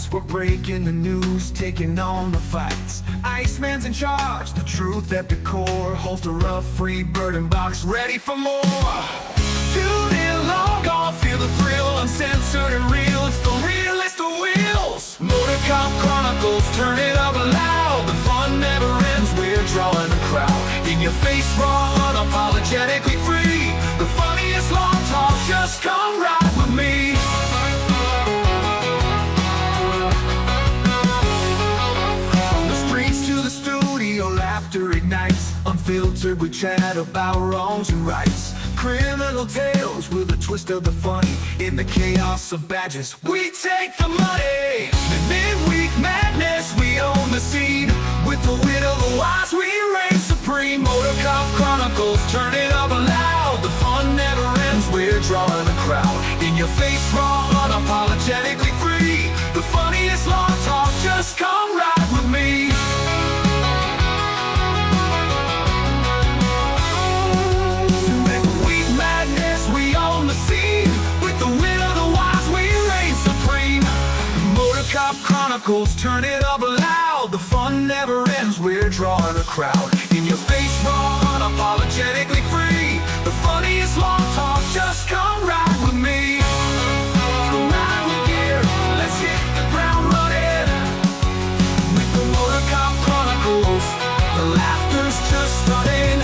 lights, we're breaking the news, taking on the fights. Iceman's in charge, the truth at the core. Holster up, free bird and box, ready for more. Tune in, long gone, feel the thrill, uncensored and real. It's the realest of wheels. Motor Cop Chronicles, turn it up loud. The fun never ends, we're drawing the crowd. In your face, raw, unapologetically free. The funniest long talk, just come ride with me. From the streets to the studio, laughter ignites. Unfiltered, we chat about wrongs and rights. Criminal tales with a twist of the funny. In the chaos of badges, we take the money. The midweek madness, we own the scene. With the wit of the wise, we reign supreme. Motor Cop Chronicles, turn it up loud. The fun never ends, we're drawing a crowd. In your face, raw, unapologetically free. The funniest long talk, just come ride with me. Cop Chronicles, turn it up loud. The fun never ends, we're drawing a crowd. In your face, raw, unapologetically free. The funniest long talk, just come ride with me. Come ride with gear, let's hit the ground running. With the Motor Cop Chronicles, the laughter's just stunning.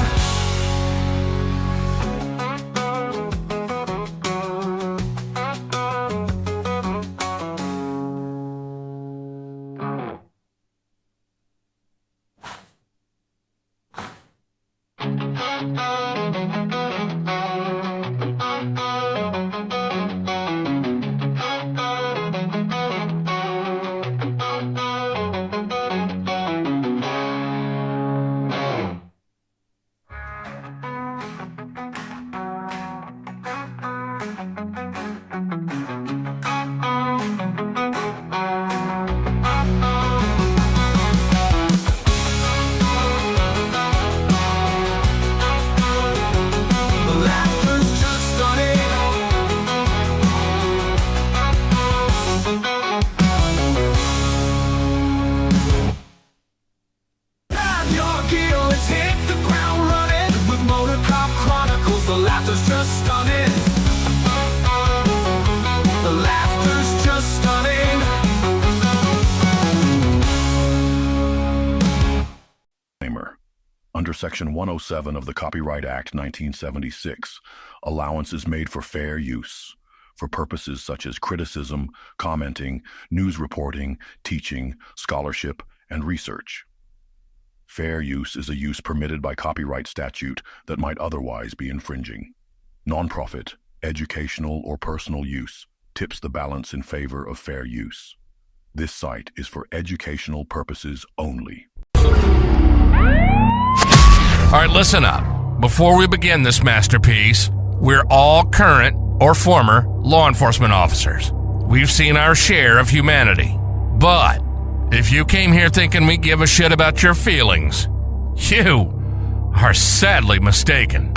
Under Section 107 of the Copyright Act 1976, allowance is made for fair use, for purposes such as criticism, commenting, news reporting, teaching, scholarship, and research. Fair use is a use permitted by copyright statute that might otherwise be infringing. Nonprofit, educational, or personal use tips the balance in favor of fair use. This site is for educational purposes only. All right, listen up. Before we begin this masterpiece, we're all current or former law enforcement officers. We've seen our share of humanity. But if you came here thinking we give a shit about your feelings, you are sadly mistaken.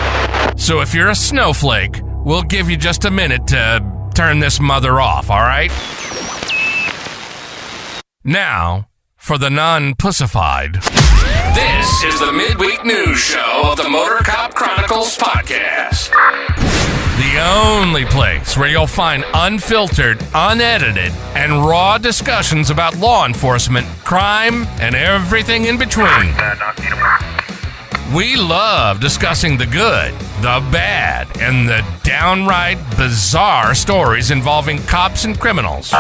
So if you're a snowflake, we'll give you just a minute to turn this mother off, all right? Now, for the non-pussified. This is the midweek news show of the Motor Cop Chronicles podcast. The only place where you'll find unfiltered, unedited, and raw discussions about law enforcement, crime, and everything in between. We love discussing the good, the bad, and the downright bizarre stories involving cops and criminals.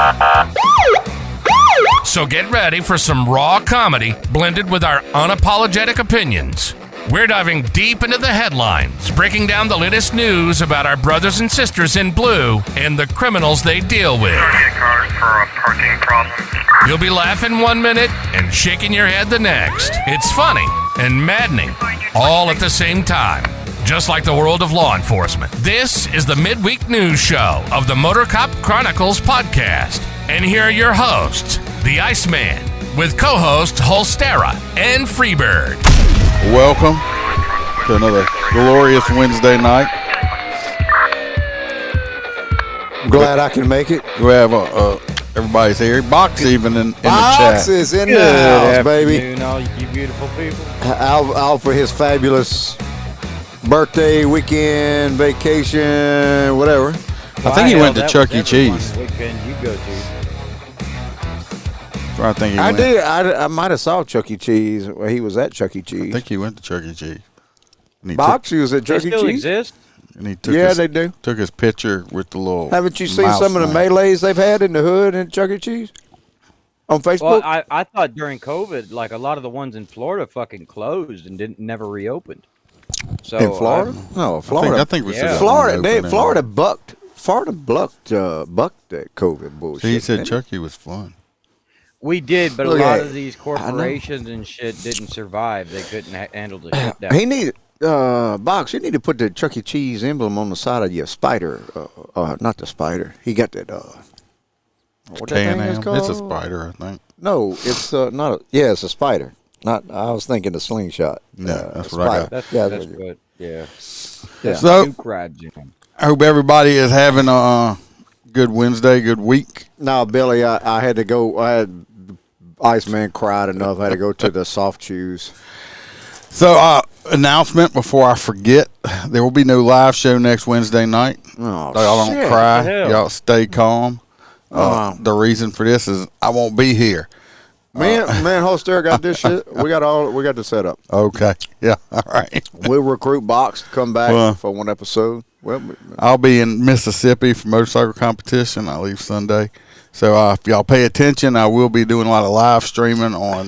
So get ready for some raw comedy blended with our unapologetic opinions. We're diving deep into the headlines, breaking down the latest news about our brothers and sisters in blue and the criminals they deal with. You'll be laughing 1 minute and shaking your head the next. It's funny and maddening, all at the same time, just like the world of law enforcement. This is the midweek news show of the Motor Cop Chronicles podcast. And here are your hosts, the Iceman, with co-hosts Holstera and Freebird. Welcome to another glorious Wednesday night. I'm glad I can make it. We have a Everybody's here. Box even in the Box chat. is in the Good house, baby. afternoon, all you beautiful people. Out for his fabulous birthday, weekend, vacation, whatever. I think he went to Chuck E. Cheese. Weekend you go to. I think he I went. did. I might have saw Chuck E. Cheese. Well, he was at Chuck E. Cheese. I think he went to Chuck E. Cheese. And he Box, he was at They Chuck E. still Cheese. exist? and he took Yeah, his, they do. took his picture with the little. Haven't you seen mouse some of the thing. melees they've had in the hood in Chuck E. Cheese on Facebook? Well, I thought during COVID, like a lot of the ones in Florida fucking closed and never reopened. So in Florida? No, Florida. I think we Yeah. said Florida bucked bucked that COVID bullshit. He said didn't Chucky was fun. we did, but Look a lot at of these I know. corporations and shit didn't survive. They couldn't handle the shutdown. He needed Box. You need to put the Chuck E. Cheese emblem on the side of your spider. Not the spider. He got that. What that thing is Can-Am. called? It's a spider, I think. No, it's not. Yeah, it's a spider. Not. I was thinking the slingshot. Yeah, that's a what I got. That's Yeah, that's that's- good. Yeah. Yeah. So Two crabs, you know. I hope everybody is having a good Wednesday, good week. No, Billy, I had to go. I had Iceman cried enough. I had to go to the soft shoes. So, announcement before I forget: there will be no live show next Wednesday night. Oh, Y'all don't shit. cry. What the hell? Y'all stay calm. The reason for this is I won't be here. Man, Holster got this shit. We got the setup. Okay. Yeah. All right. We'll recruit Box to come back Well- for one episode. Well, I'll be in Mississippi for motorcycle competition. I leave Sunday. So if y'all pay attention, I will be doing a lot of live streaming on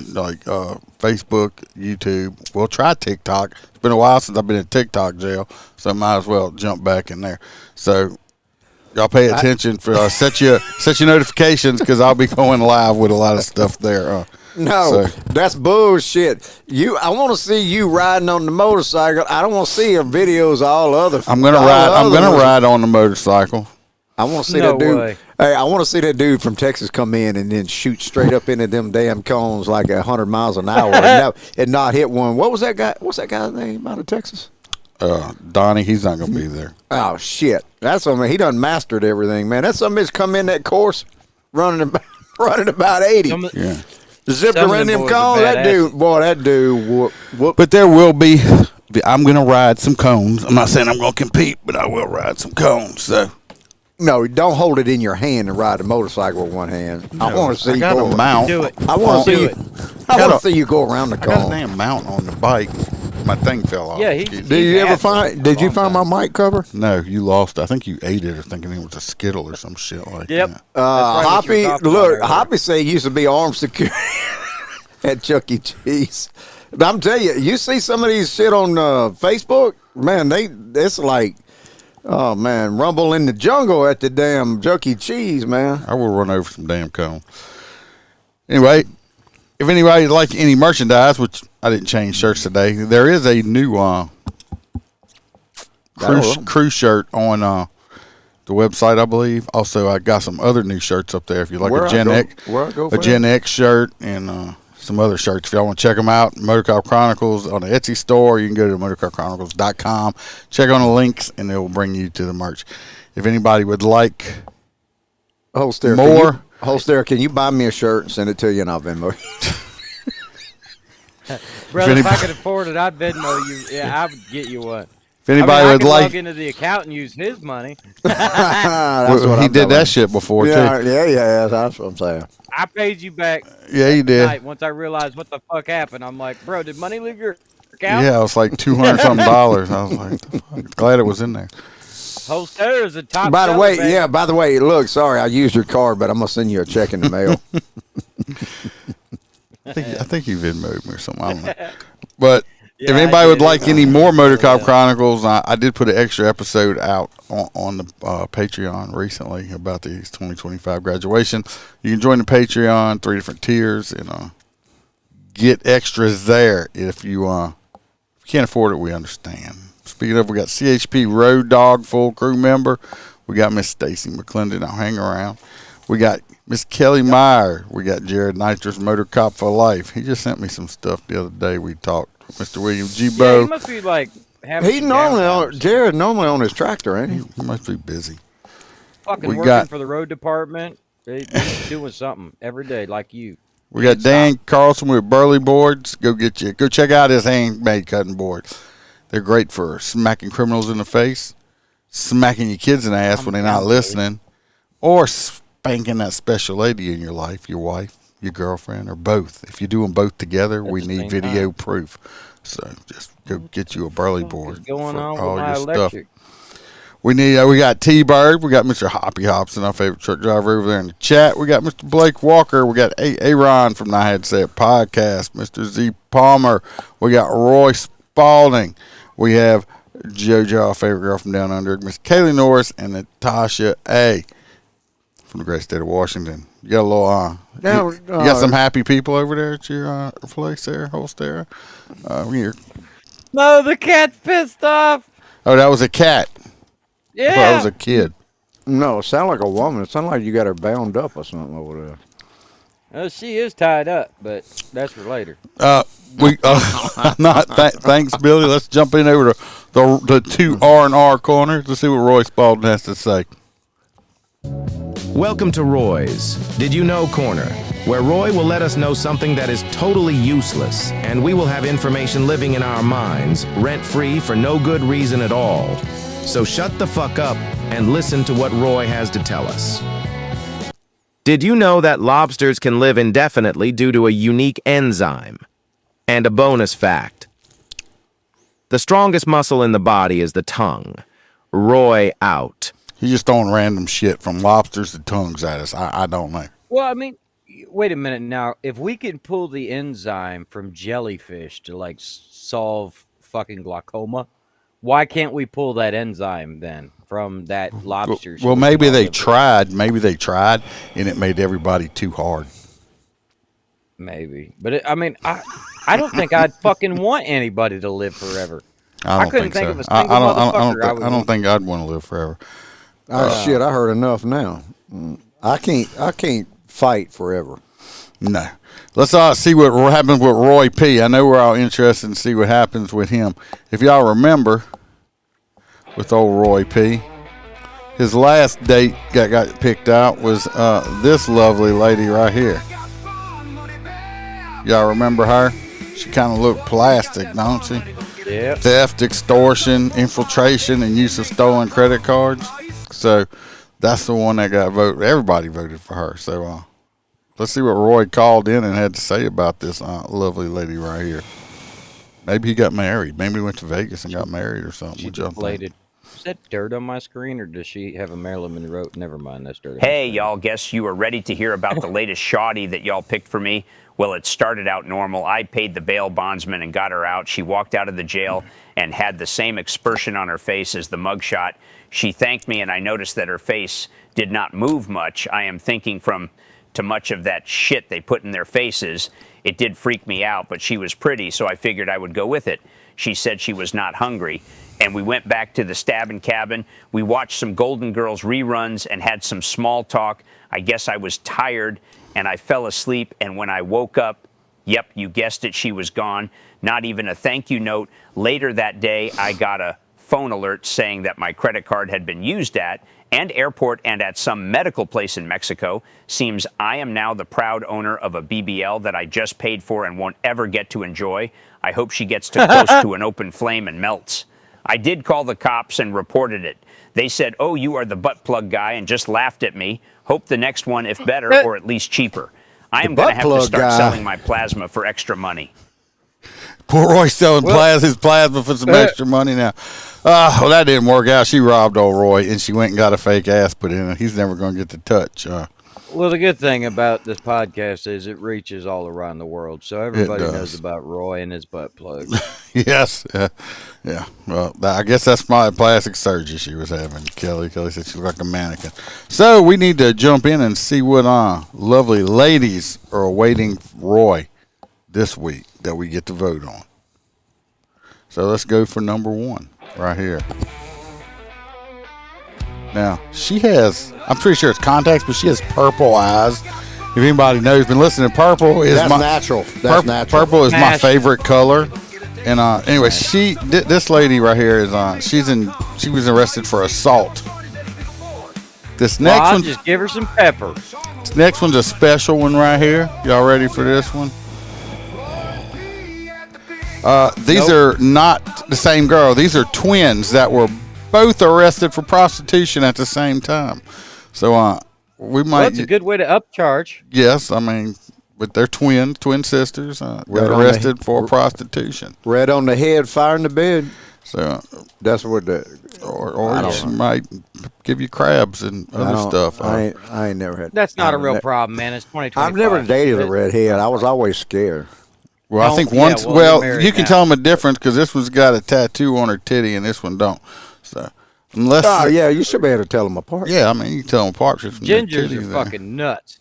Facebook, YouTube. We'll try TikTok. It's been a while since I've been in TikTok jail, so I might as well jump back in there. So y'all pay attention for set your notifications because I'll be going live with a lot of stuff there. no, So- that's bullshit. I want to see you riding on the motorcycle. I don't want to see your videos of all other. I'm gonna all ride. the I'm other gonna ones. ride on the motorcycle. I want to see No that dude. way. Hey, I want to see that dude from Texas come in and then shoot straight up into them damn cones like 100 miles an hour and not hit one. What was that guy? What's that guy's name out of Texas? Donnie, he's not gonna be there. Oh shit! That's something he done mastered everything, man. That's something that's come in that course running about 80. Yeah. Zipped Some of around them them boys are cones. That badass. dude, whoop. But there will be. I'm gonna ride some cones. I'm not saying I'm gonna compete, but I will ride some cones. So No, don't hold it in your hand and ride a motorcycle with one hand. I want to see I you got go. a mount. Do it. I want to see Do you. it. I Got want a- to see you go around the I got a cone. damn mount on the bike. My thing fell off. Yeah, he- Excuse Did me. you ever had one find? Did you find my mic cover? No, you lost. I think you ate it or thinking it was a Skittle or some shit like Yep. that. That's right, what you Hoppy, were talking look, about Hoppy said he used to be armed security at Chuck E. Cheese. But I'm telling you, you see some of these shit on Facebook, man. It's like, oh man, rumble in the jungle at the damn Chuck E. Cheese, man. I will run over some damn cone. Anyway, if anybody like any merchandise, which I didn't change shirts today, there is a new cruise shirt on the website, I believe. Also, I got some other new shirts up there. If you like Where a I Gen go- X, where I go for a Gen X shirt, and some other shirts. If y'all want to check them out, Motor Cop Chronicles on the Etsy store. You can go to motorcarchronicles.com. Check on the links, and it will bring you to the merch. If anybody would like Holster, more. Holster, can you buy me a shirt and send it to you and I'll Venmo you? Brother, if I anybody- could afford it, I'd Venmo you. Yeah, I would get you one. if anybody I would could like, log into the account and use his money. That's well, what he I'm did telling that you. shit before Yeah, too. yeah, that's what I'm saying. I paid you back Yeah, he did. tonight once I realized what the fuck happened. I'm like, bro, did money leave your account? Yeah, it was like $200 something. I was like, the fuck? Glad it was in there. Holster is a top By the seller, way, baby. by the way, look, sorry, I used your card, but I'm gonna send you a check in the mail. I think he Venmo'd me or something. I don't know. But if Yeah, I anybody would did. like any more Motor Cop Chronicles, I did put an extra episode out on the Patreon recently about the 2025 graduation. You can join the Patreon, 3 different tiers, and get extras there if you can't afford it. We understand. Speaking of, we got CHP Road Dog full crew member. We got Miss Stacy McClendon. I'll hang around. We got Miss Kelly Meyer. We got Jared Nitrous, Motor Cop for Life. He just sent me some stuff the other day. We talked. Mr. William G. Yeah, Bo. he must be like having He some normally downtime. Jared normally on his tractor, ain't he? He must be busy. fucking we working got- for the road department. He's doing something every day, like you. We got Dan Carlson with Burley Boards. Go check out his handmade cutting boards. They're great for smacking criminals in the face, smacking your kids in the ass when they're not listening, or spanking that special lady in your life, your wife, your girlfriend, or both. If you do them both together, we need video proof. So just go get you a Burley board for all your stuff. We got T-Bird. We got Mr. Hoppy Hobson, our favorite truck driver over there in the chat. We got Mr. Blake Walker. We got Aaron from the I Had to Say It podcast. Mr. Z Palmer. We got Roy Spalding. We have JoJo, our favorite girl from down under, Miss Kaylee Norris, and Natasha A. from the great state of Washington. You got a little, you got some happy people over there at your place there, Holstera? No, the cat's pissed off. Oh, that was a cat. Yeah. I thought it was a kid. No, it sounded like a woman. It sounded like you got her bound up or something over there. Well, she is tied up, but that's for later. Thanks, Billy. Let's jump in over to the two R&R corners to see what Roy Spalding has to say. Welcome to Roy's Did You Know Corner, where Roy will let us know something that is totally useless, and we will have information living in our minds, rent-free for no good reason at all. So shut the fuck up and listen to what Roy has to tell us. Did you know that lobsters can live indefinitely due to a unique enzyme? And a bonus fact: the strongest muscle in the body is the tongue. Roy out. He's just throwing random shit from lobsters to tongues at us. I don't know. Well, I mean, wait a minute now. If we can pull the enzyme from jellyfish to, like, solve fucking glaucoma, why can't we pull that enzyme then from that lobster? Well, maybe they tried. Maybe they tried, and it made everybody too hard. Maybe. But, I don't think I'd fucking want anybody to live forever. I couldn't think so. of a single motherfucker I don't think I'd want to live forever. Shit, I heard enough now. I can't fight forever. No. Let's see what happens with Roy P. I know we're all interested in see what happens with him. If y'all remember, with old Roy P., his last date got picked out was this lovely lady right here. Y'all remember her? She kind of looked plastic, don't she? Yeah. Theft, extortion, infiltration, and use of stolen credit cards. So that's the one that got voted. Everybody voted for her. So let's see what Roy called in and had to say about this lovely lady right here. Maybe he got married. Maybe he went to Vegas and got married or something. What y'all think? Is that dirt on my screen, or does she have a Marilyn Monroe? Never mind, that's dirt. Hey, y'all, guess you are ready to hear about the latest shoddy that y'all picked for me? Well, it started out normal. I paid the bail bondsman and got her out. She walked out of the jail and had the same expression on her face as the mugshot. She thanked me, and I noticed that her face did not move much. I am thinking from too much of that shit they put in their faces. It did freak me out, but she was pretty, so I figured I would go with it. She said she was not hungry. And we went back to the stabbing cabin. We watched some Golden Girls reruns and had some small talk. I guess I was tired, and I fell asleep. And when I woke up, yep, you guessed it, she was gone. Not even a thank you note. Later that day, I got a phone alert saying that my credit card had been used at and airport and at some medical place in Mexico. Seems I am now the proud owner of a BBL that I just paid for and won't ever get to enjoy. I hope she gets too close to an open flame and melts. I did call the cops and reported it. They said, oh, you are the butt plug guy, and just laughed at me. Hope the next one, if better, or at least cheaper. I am going to have to start selling my plasma for extra money. Poor Roy selling his plasma for some extra money now. Well, that didn't work out. She robbed old Roy, and she went and got a fake ass put in it. He's never going to get the touch. Well, the good thing about this podcast is it reaches all around the world, so everybody knows about Roy and his butt plug. Yes. Yeah. Well, I guess that's my plastic surgery she was having, Kelly. Kelly said she looked like a mannequin. So we need to jump in and see what lovely ladies are awaiting Roy this week that we get to vote on. So let's go for number one right here. Now, she has, I'm pretty sure it's contacts, but she has purple eyes. If anybody knows, been listening, purple is natural. That's natural. Purple is my favorite color. And anyway, this lady right here is she was arrested for assault. This next one, just give her some pepper. This next one's a special one right here. Y'all ready for this one? These are not the same girl. These are twins that were both arrested for prostitution at the same time. So we might. Well, that's a good way to upcharge. Yes, I mean, but they're twin sisters got arrested for prostitution. Red on the head, fire in the bed. So that's what the. Or she might give you crabs and other stuff. I ain't never had. That's not a real problem, man. It's 2025. I've never dated a redhead. I was always scared. Well, I think once. You can tell them a difference because this one's got a tattoo on her titty and this one don't. So unless. Oh yeah, you should be able to tell them apart. Yeah, I mean you can tell them apart. Gingers are fucking nuts.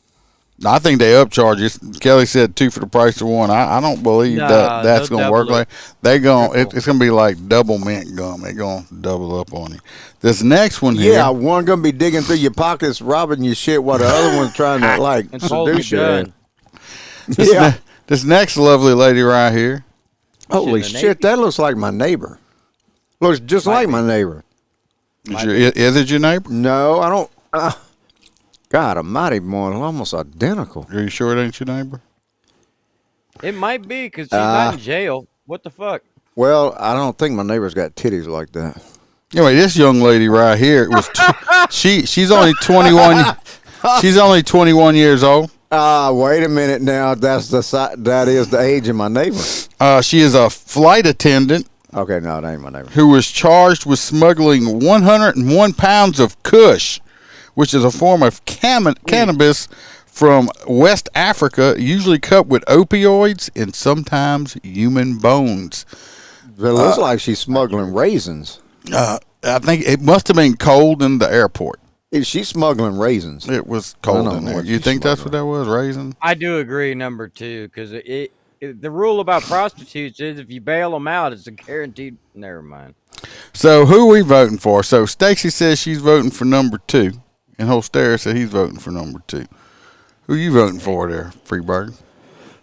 I think they upcharge it. Kelly said 2 for the price of 1. I don't believe that's going to work. Like they it's going to be like double mint gum. They're going to double up on you. This next one here. Yeah, one going to be digging through your pockets, robbing your shit, while the other one's trying to like seduce you. This next lovely lady right here. Holy shit, that looks like my neighbor. Looks just like my neighbor. Is it your neighbor? No, I don't. God almighty, boy, almost identical. Are you sure it ain't your neighbor? It might be because she's not in jail. What the fuck? Well, I don't think my neighbor's got titties like that. Anyway, this young lady right here was she's only 21. She's only 21 years old. Wait a minute now. That is the age of my neighbor. She is a flight attendant. Okay, no, it ain't my neighbor. Who was charged with smuggling 101 pounds of Kush, which is a form of cannabis from West Africa, usually cut with opioids and sometimes human bones. It looks like she's smuggling raisins. I think it must have been cold in the airport. She's smuggling raisins. It was cold in there. You think that's what that was, raisins? I do agree, number 2, because the rule about prostitutes is if you bail them out, it's a guaranteed. Never mind. So who are we voting for? So Stacy says she's voting for number 2. And Holster said he's voting for number 2. Who you voting for there, Freebird?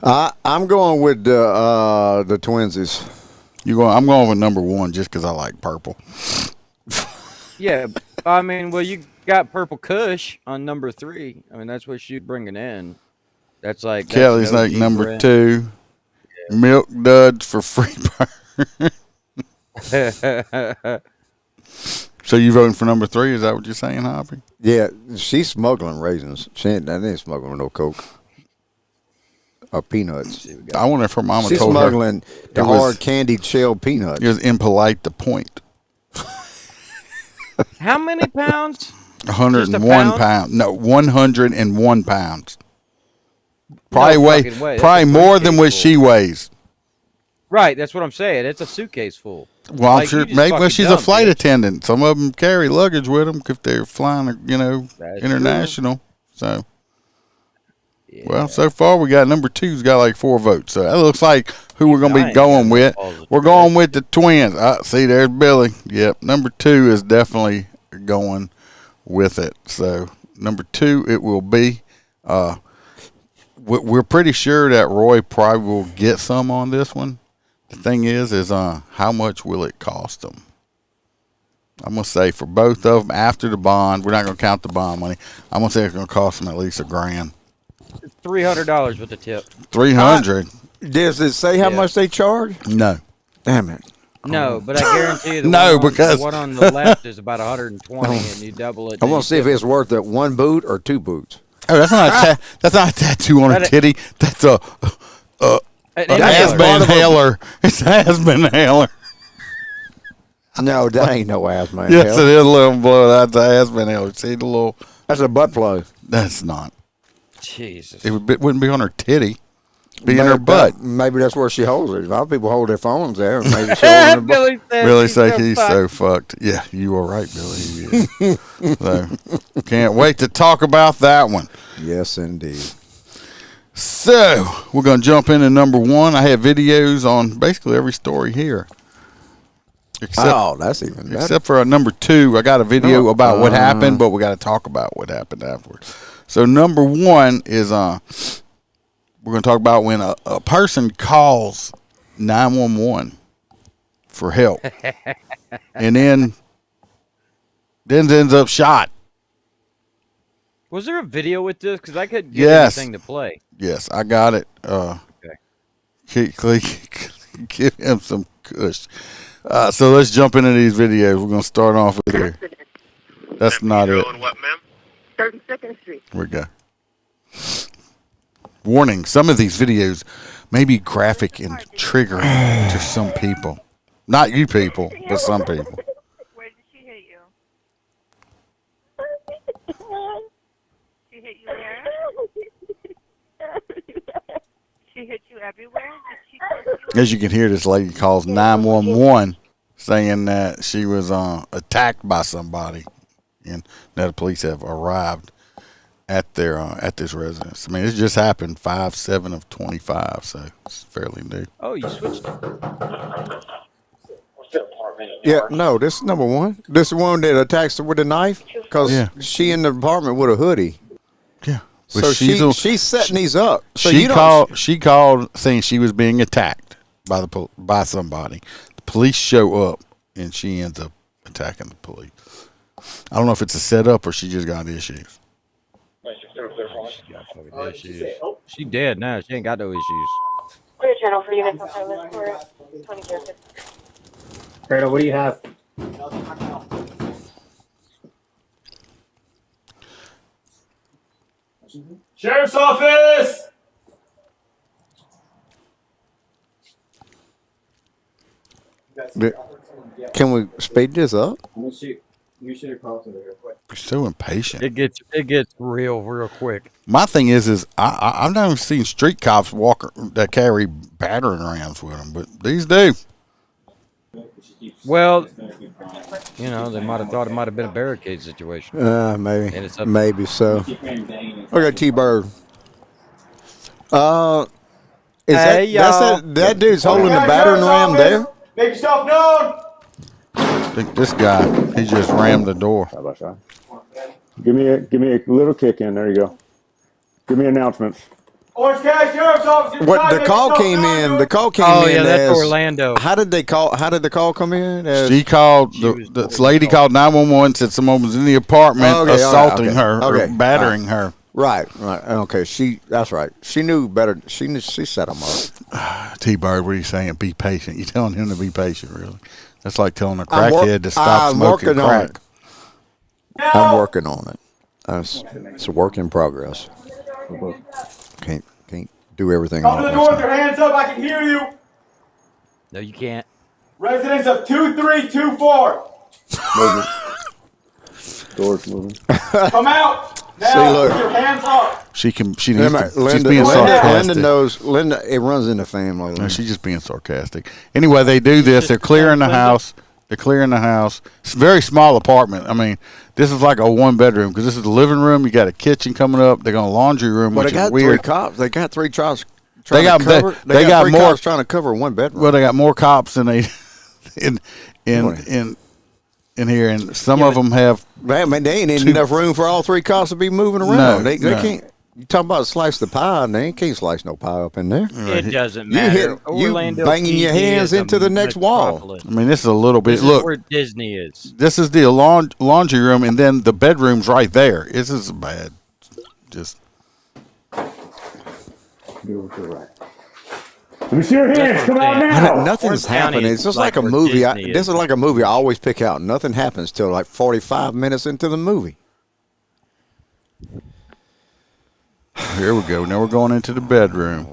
I'm going with the twinsies. I'm going with number 1 just because I like purple. Yeah, I mean, well, you got Purple Kush on number 3. I mean, that's what she's bringing in. That's like Kelly's like number 2. Yeah. Milk duds for Freebird. So you voting for number 3? Is that what you're saying, Hoppy? Yeah, she's smuggling raisins. She ain't smuggling no coke or peanuts. I wonder if her mama she's told her. She's smuggling the hard candied shell peanuts. It was impolite to point. How many pounds? 101 pounds. No, 101 pounds. Probably more than what she weighs. Right, that's what I'm saying. It's a suitcase full. Well, I'm sure maybe she's a flight attendant. Some of them carry luggage with them if they're flying, that's international. True. So, yeah. Well, so far we got number 2's got like 4 votes. So that looks like who we're going to be going with. We're going with the twins. See, there's Billy. Yep, number 2 is definitely going with it. So number 2, it will be. We're pretty sure that Roy probably will get some on this one. The thing is how much will it cost them? I'm going to say for both of them after the bond, we're not going to count the bond money. I'm going to say it's going to cost them at least $1,000. $300 with the tip. $300. Does it say how much they charge? No. Damn it. No, but I guarantee you because the one on the left is about 120 and you double it. I want to see if it's worth it 1 boot or 2 boots. Oh, that's not a tattoo on a titty. That's a asthma inhaler. It's an asthma inhaler. No, that ain't no asthma inhaler. Yes, it is a little blow. That's an asthma inhaler. See the little. That's a butt plug. That's not. Jesus. It wouldn't be on her titty. Be in her butt. Maybe that's where she holds it. A lot of people hold their phones there. Maybe she holds Billy say he's so fucked. Yeah, you are right, Billy. He is. So, can't wait to talk about that one. Yes, indeed. So, we're going to jump into number 1. I have videos on basically every story here. That's even better. Except for number 2, I got a video about what happened, but we got to talk about what happened afterwards. So, number 1 is we're going to talk about when a person calls 911 for help and then ends up shot. Was there a video with this? Because I couldn't get Yes. anything to play. Yes, I got it. Give him some kush. So let's jump into these videos. We're going to start off with here. That's not it. What, ma'am? 32nd Street. Here we go. Warning, some of these videos may be graphic and triggering to some people. Not you people, but some people. Where did she hit you? She hit you where? She hit you everywhere? Did she hit you? As you can hear, this lady calls 911 saying that she was attacked by somebody and that the police have arrived at this residence. I mean, it just happened 5/7/25, so it's fairly new. Oh, you switched it. Yeah, no, this is number one. This is the one that attacks her with a knife because she in the apartment with a hoodie. Yeah. But So she's setting these up. So she called saying she was being attacked by somebody. The police show up and she ends up attacking the police. I don't know if it's a setup or she just got issues. She got fucking issues. She dead now. She ain't got no issues. Clear channel for units on service for 20 Fredo, what do you have? Sheriff's office! Can we speed this up? You should have crossed over here quick. You're so impatient. It gets real quick. My thing is I've never seen street cops that carry battering rams with them, but these do. Well, you know, they might have thought it might have been a barricade situation. Maybe. And it's up Maybe so. Okay, T-Bird. That dude's holding the battering ram there? Make yourself known! I think this guy, he just rammed the door. How about that? Give me a little kick in. There you go. Give me announcements. Orange County Sheriff's Office! What the call came in? The call came in. Oh yeah, that's as, Orlando. How did the call come in? She called this lady called 911, said someone was in the apartment assaulting her or battering her. Right. Okay, that's right. She knew better. She set them up. T-Bird, what are you saying? Be patient. You're telling him to be patient, really? That's like telling a crackhead to stop smoking crack. I'm working on it. It's a work in progress. Can't do everything. Come to the door with your hands up. I can hear you. No, you can't. Residents of 2324. Moving. Doors moving. Come out. Now, See, look. with your hands up. She's being Linda sarcastic. knows. Linda, it runs in the family. No, she's just being sarcastic. Anyway, they do this. They're clearing the house. It's a very small apartment. I mean, this is like a one bedroom because this is the living room. You got a kitchen coming up. They got a laundry room, Well, which they got is weird. 3 cops. They got 3 cops. They got 3 more cops trying to cover one bedroom. Well, they got more cops than they in here, and some of them have. Man, they ain't enough room for all 3 cops to be moving around. No, they can't. You talking about slice the pie, and they can't slice no pie up in there. It doesn't matter. You Orlando banging your PD hands is into the next wall. metropolis. I mean, this is a little bit. This Look, is where Disney is. this is the laundry room, and then the bedroom's right there. This is bad. Just. Let me see your hands. Come out now. Nothing's Orange County happening. is It's just like like a where movie. Disney This is like a movie I always pick out. Nothing happens till like 45 minutes into the movie. Here we go. Now we're going into the bedroom.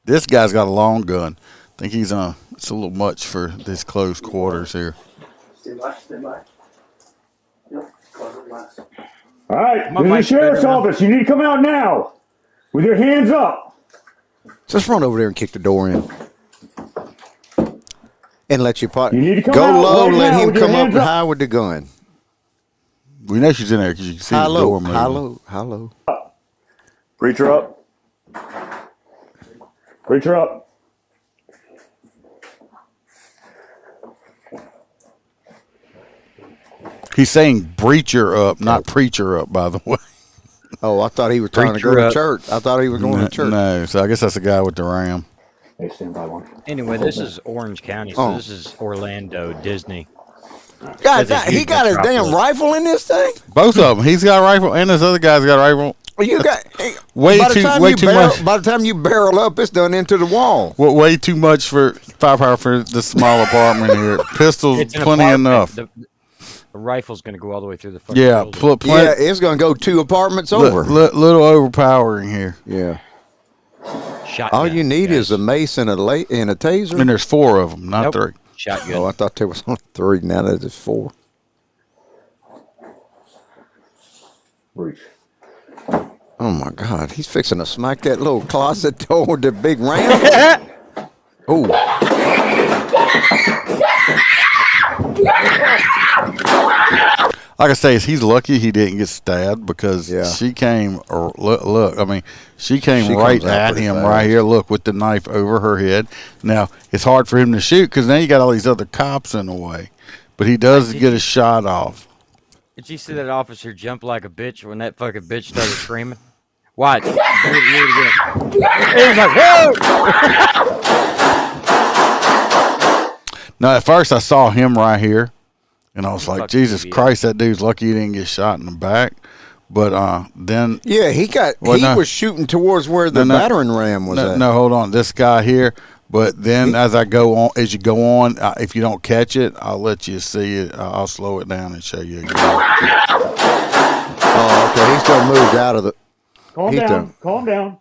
This guy's got a long gun. I think he's it's a little much for this close quarters here. Stand by. All right, this is the sheriff's office. You need to come out now with your hands up. Just run over there and kick the door in. And let your partner You need to come go out low, right let now him with your come up hands up. high with the gun. We know she's in there because you can see the door moving. High low. Reach her up. Reach her up. He's saying breacher up, not preacher up, by the way. Oh, I thought he was trying to go to church. I thought he was going to church. No, so I guess that's the guy with the ram. Hey, stand by one. Anyway, this is Orange County, so this is Orlando, Disney. God, That's a he huge got his damn metropolis. rifle in this thing. Both of them. He's got a rifle, and this other guy's got a rifle. You got Way by the too time way you too barrel, much. By the time you barrel up, it's done into the wall. Well, way too much for firepower for the small apartment here. Pistols, It's an plenty apartment. enough. The rifle's going to go all the way through the fucking Yeah, building. Yeah, it's gonna go 2 apartments over. Little overpowering here. Yeah. Shotgun, All you need is a mace and a taser. And there's 4 of them, not Nope. 3. Shotgun. Oh, I thought there was only 3. Now there's 4. Breach. Oh my God, he's fixing to smack that little closet door with the big ram. Oh. Like I say, he's lucky he didn't get stabbed because she came. Look, I mean, she came right comes out at pretty him fast. right here. Look, with the knife over her head. Now it's hard for him to shoot because now you got all these other cops in the way. But he does get a shot off. Did you see that officer jump like a bitch when that fucking bitch started screaming? Watch. Do it again. He was like, whoa! Now, at first, I saw him right here, and I was like, Fuck Jesus TV. Christ, that dude's lucky he didn't get shot in the back. But then. Yeah, he was shooting towards where the battering ram was at. No, hold on. This guy here. But then as you go on, if you don't catch it, I'll let you see it. I'll slow it down and show you again. Oh, okay. He's still moved out of the. Calm down.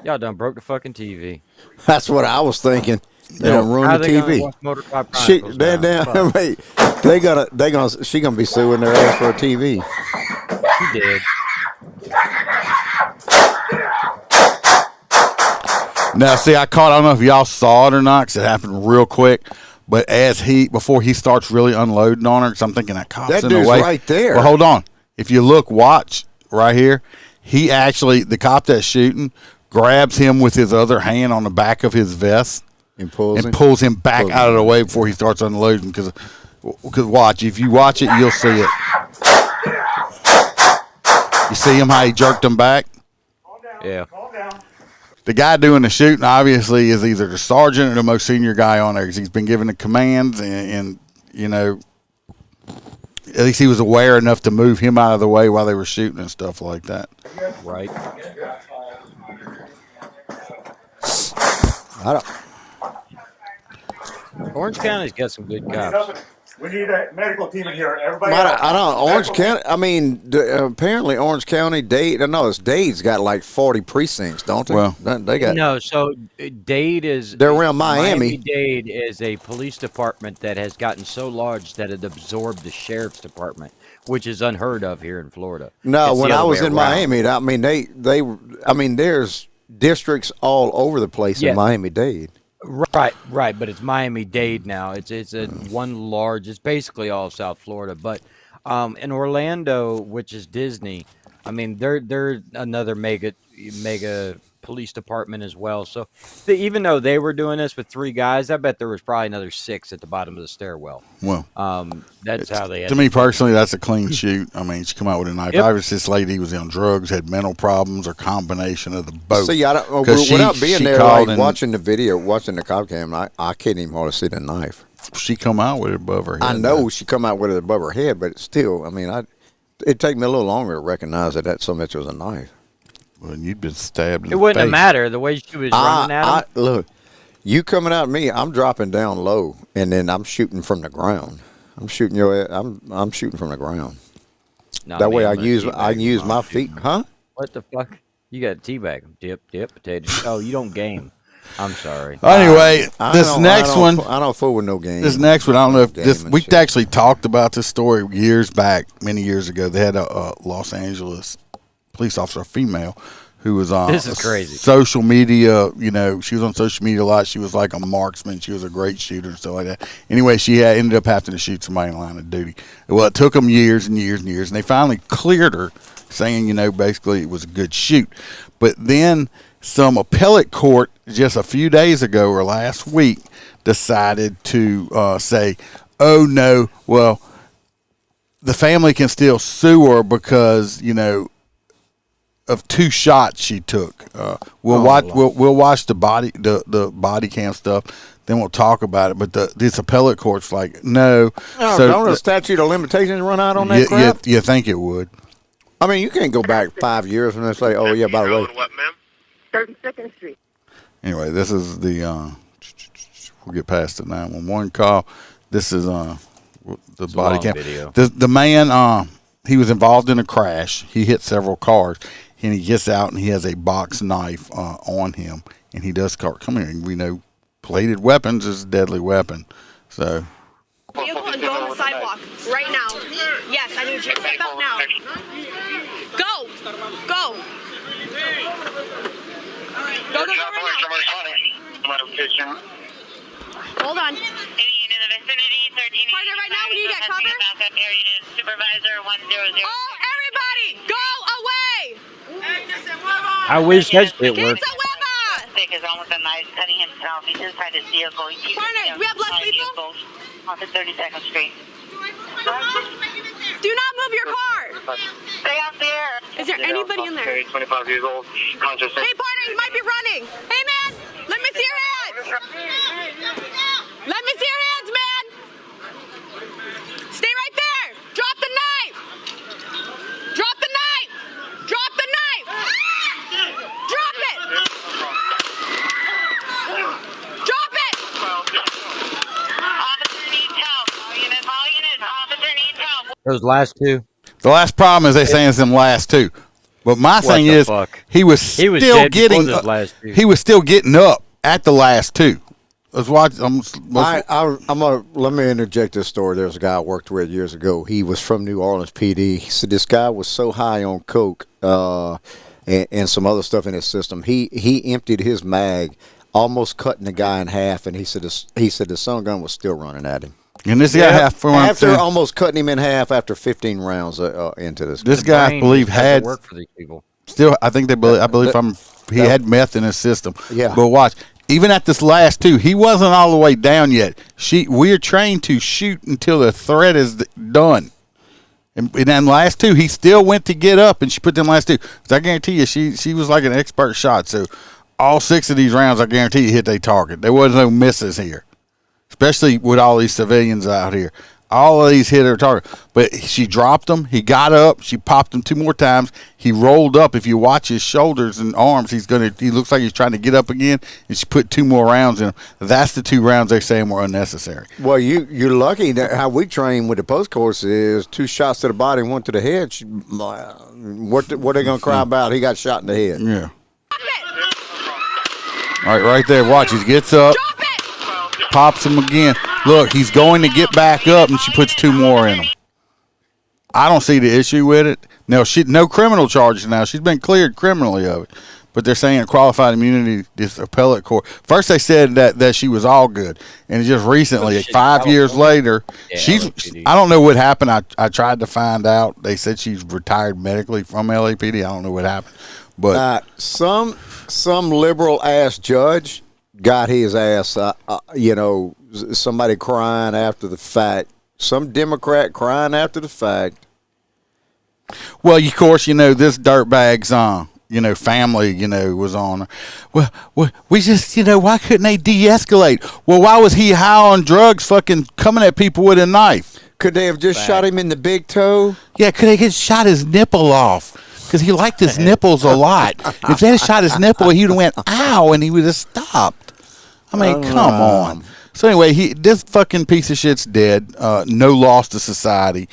Y'all done broke the fucking TV. That's what I was thinking. They done ruined How the they gonna TV. watch Motor Cop She, Chronicles they now? damn, wait, she gonna be suing their ass for a TV. She did. Now, see, I don't know if y'all saw it or not because it happened real quick. But before he starts really unloading on her, because I'm thinking that cop's That in the dude's way. right there. Well, hold on. If you watch right here, the cop that's shooting grabs him with his other hand on the back of his vest And pulls him back out of the way before he starts unloading. Because watch, if you watch it, you'll see it. You see him how he jerked him back? Yeah. The guy doing the shooting obviously is either the sergeant or the most senior guy on there because he's been given the commands and you know, at least he was aware enough to move him out of the way while they were shooting and stuff like that. Right. Orange County's got some good cops. We need a medical team in here. Everybody. I don't. Orange County. I mean, apparently Orange County, Dade. No, it's Dade's got like 40 precincts, don't they? Well, they got. No, so Dade is. They're around Miami. Dade is a police department that has gotten so large that it absorbed the sheriff's department, which is unheard of here in Florida. No, It's when the I other was way in around. Miami, I mean I mean, there's districts all over the place Yeah. in Miami-Dade. Right, but it's Miami-Dade now. It's it's basically all of South Florida. But in Orlando, which is Disney, I mean they're another mega police department as well. So even though they were doing this with 3 guys, I bet there was probably another 6 at the bottom of the stairwell. Well, that's how they. To me personally, that's a clean shoot. I mean, she come out with a knife. Yep. Obviously, this lady was on drugs, had mental problems, or combination of the both. See, I don't. 'Cause Without she being there, called like and watching the video, watching the cop cam, I can't even hardly see the knife. She come out with it above her head. I know she come out with it above her head, but still, I mean, it'd take me a little longer to recognize that so much was a knife. Well, you'd been stabbed. In It wouldn't the have face. mattered the way she was running at him. Look, you coming at me, I'm dropping down low, and then I'm shooting from the ground. I'm shooting I'm shooting from the ground. Nah, That way, man, I I'm gonna can use teabag my him. feet, huh? What the fuck? You got to teabag him. Dip, potatoes. Oh, you don't game. I'm sorry. Anyway, I this don't- next I don't- one. I don't fool with no game. This next one, I don't know if this. Game and We shit. actually talked about this story years back, many years ago. They had a Los Angeles police officer, a female, who was on This is crazy. social media. You know, she was on social media a lot. She was like a marksman. She was a great shooter and stuff like that. Anyway, she ended up having to shoot somebody in line of duty. Well, it took them years and years and years, and they finally cleared her, saying, you know, basically it was a good shoot. But then some appellate court just a few days ago or last week decided to say, oh, no, well, the family can still sue her because, you know, of 2 shots she took. We'll watch the body cam stuff. Then we'll talk about it. But this appellate court's like, no. So don't the statute of limitations run out on that crap? You think it would? I mean, you can't go back 5 years and then say, "Oh yeah, by the way." What, ma'am? 32nd Street. Anyway, this is the. We'll get past the 911 call. This is the body cam video. The man, he was involved in a crash. He hit several cars, and he gets out and he has a box knife on him, and he does come here. And we know plated weapons is a deadly weapon, so. Vehicle and go on the sidewalk right now. Yes, I need you to step out now. Go! Go! Go right now. Hold on. Any in the vicinity, 13. Partner, right now, we need to get cover. Supervisor 100. Oh, everybody, go away! I wish that shit worked. Is almost a knife cutting himself. He's inside his vehicle. Partner, we have less people. Off of 32nd Street. Do not move your car. Stay out there. Is there anybody in there? 25 years old. Conscious. Hey, partner, you might be running. Hey, man, let me see your hands. Let me see your hands, man. Stay right there. Drop the knife. Drop the knife. Drop the knife. Drop it. Drop it. Officer needs help. All units. Officer needs help. Those last 2. The last problem is they saying it's them last 2. But my thing is, he was still getting up at the last 2. Let's watch. Let me interject this story. There's a guy I worked with years ago. He was from New Orleans PD. He said this guy was so high on coke and some other stuff in his system. He emptied his mag, almost cutting the guy in half, and he said the stun gun was still running at him. And this guy after almost cutting him in half after 15 rounds into this. This guy, I believe, had work for these people. Still, I think they believe. I believe he had meth in his system. Yeah. But watch, even at this last 2, he wasn't all the way down yet. We're trained to shoot until the threat is done. And then last 2, he still went to get up, and she put them last 2. So I guarantee you, she was like an expert shot. So all 6 of these rounds, I guarantee you, hit their target. There was no misses here. Especially with all these civilians out here. All of these hit her target. But she dropped him. He got up. She popped him 2 more times. He rolled up. If you watch his shoulders and arms, he looks like he's trying to get up again. And she put 2 more rounds in him. That's the 2 rounds they're saying were unnecessary. Well, you're lucky that how we train with the post course is 2 shots to the body, 1 to the head. What are they going to cry about? He got shot in the head. Yeah. All right there. Watch. He gets up. Pops him again. Look, he's going to get back up, and she puts 2 more in him. I don't see the issue with it. No criminal charges now. She's been cleared criminally of it. But they're saying qualified immunity, this appellate court. First they said that she was all good. And just recently, 5 years later, I don't know what happened. I tried to find out. They said she's retired medically from LAPD. I don't know what happened. But some liberal-ass judge got his ass, somebody crying after the fact. Some Democrat crying after the fact. Well, of course, this dirtbag's family, was on. Well, we just, why couldn't they de-escalate? Well, why was he high on drugs fucking coming at people with a knife? Could they have just shot him in the big toe? Yeah, could they have shot his nipple off? Because he liked his nipples a lot. If they had shot his nipple, he would have went, ow, and he would have stopped. I mean, come on. So anyway, this fucking piece of shit's dead. No loss to society.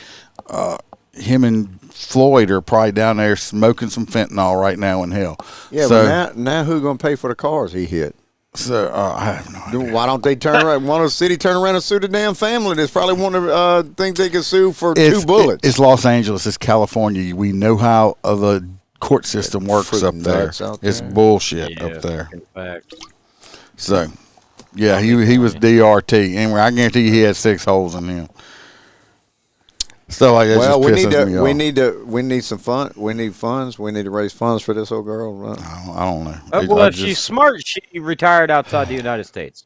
Him and Floyd are probably down there smoking some fentanyl right now in hell. Yeah, but now who's going to pay for the cars he hit? So I have no idea. Why don't they turn around? Why don't the city turn around and sue the damn family? There's probably one of the things they can sue for 2 bullets. It's Los Angeles. It's California. We know how the court system works up there. It's bullshit up there. So, yeah, he was DRT. Anyway, I guarantee you he had 6 holes in him. So like well, we need some fun. We need funds. We need to raise funds for this old girl. Right? I don't know. Well, if she's smart, she retired outside the United States.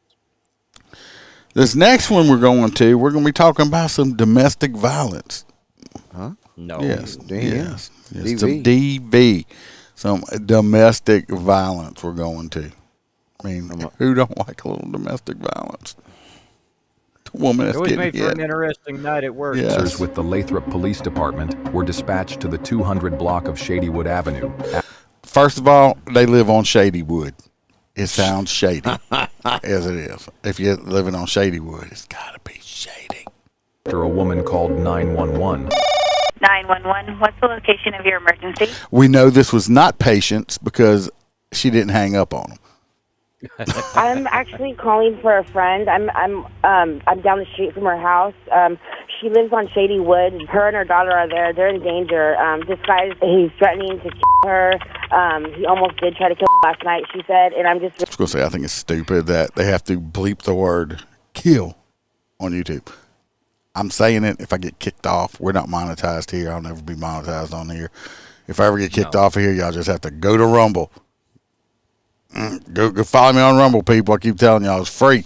This next one we're going to be talking about some domestic violence. Huh? No. Yes. Damn. Yes. Some DV. some domestic violence we're going to. I mean, who don't like a little domestic violence? The woman that's It always getting made for hit. an interesting night at work. Yes. Officers with the Lathrop Police Department were dispatched to the 200 block of Shadywood Avenue. First of all, they live on Shadywood. It sounds shady, as it is. If you're living on Shadywood, it's got to be shady. After a woman called 911. 911, what's the location of your emergency? We know this was not Patience because she didn't hang up on them. I'm actually calling for a friend. I'm down the street from her house. She lives on Shady Wood. Her and her daughter are there. They're in danger. This guy, he's threatening to kill her. He almost did try to kill her last night, she said. And I'm just... I was going to say, I think it's stupid that they have to bleep the word kill on YouTube. I'm saying it. If I get kicked off, we're not monetized here. I'll never be monetized on here. If I ever get kicked off of here, y'all just have to go to Rumble. Go follow me on Rumble, people. I keep telling y'all, it's free.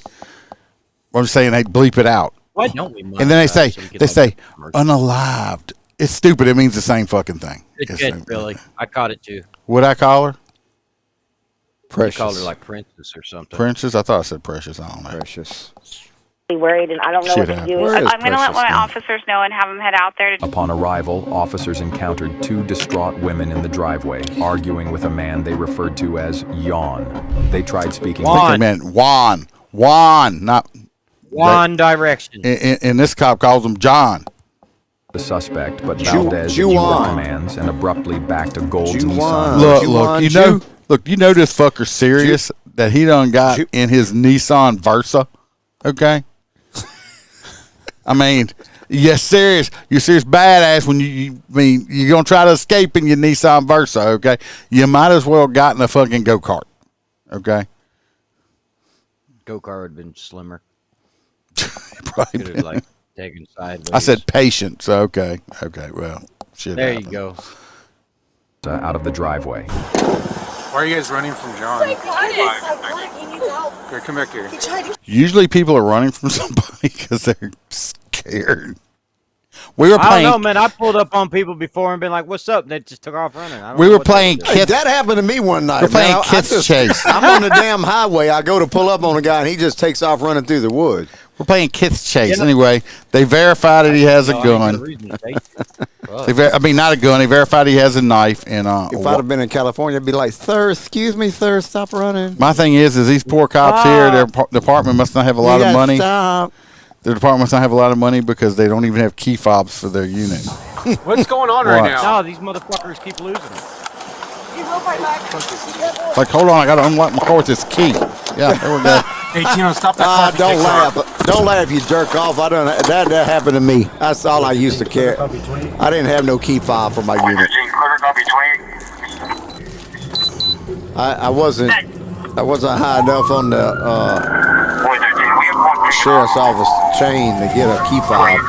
I'm just saying, they bleep it out. Why don't we? And then they say, unalived. It's stupid. It means the same fucking thing. It's good, Billy. I caught it too. What'd I call her? Precious. I called her like Princess or something. Princess? I thought I said Precious. I don't know. Precious. Worried, and I don't know what to do. I'm going to let my officers know and have them head out there. Upon arrival, officers encountered two distraught women in the driveway, arguing with a man they referred to as Yawn. They tried speaking... I think they meant Juan, not... Juan direction. And this cop calls him John. The suspect, but Valdez ignored commands and abruptly backed a gold Nissan. Look, you know this fucker's serious that he done got in his Nissan Versa, okay? I mean, you're serious badass when you're going to try to escape in your Nissan Versa, okay? You might as well got in a fucking go-kart, okay? Go-kart would have been slimmer. Probably could have, like, taken sideways. I said patient, so okay, well, shit There happened. you go. Out of the driveway. Why are you guys running from John? Psychotic. He needs help. Here, come back here. He tried to... Usually people are running from somebody because they're scared. We were I playing. don't know, man. I pulled up on people before and been like, "What's up?" And they just took off running. We were playing Hey, that happened to me one night. We're playing man. Kids Chase. I'm on the damn highway. I go to pull up on a guy, and he just takes off running through the woods. We're playing Kids Chase. Anyway, they verified that he has a gun. Not a gun. They verified he has a knife. And if I'd have been in California, I'd be like, "Sir, excuse me, sir, stop running." My thing is these poor cops here, their department must not have a lot of money. Stop. Their department must not have a lot of money because they don't even have key fobs for their unit. What's going on right now? No, these motherfuckers keep losing them. It's like, hold on, I got to unlock my car with this key. Yeah, there we go. Hey, Tino, stop that. Don't laugh. Don't laugh, you jerk off. That happened to me. That's all I used to carry. I didn't have no key fob for my unit. I wasn't high enough on the sheriff's office chain to get a key fob.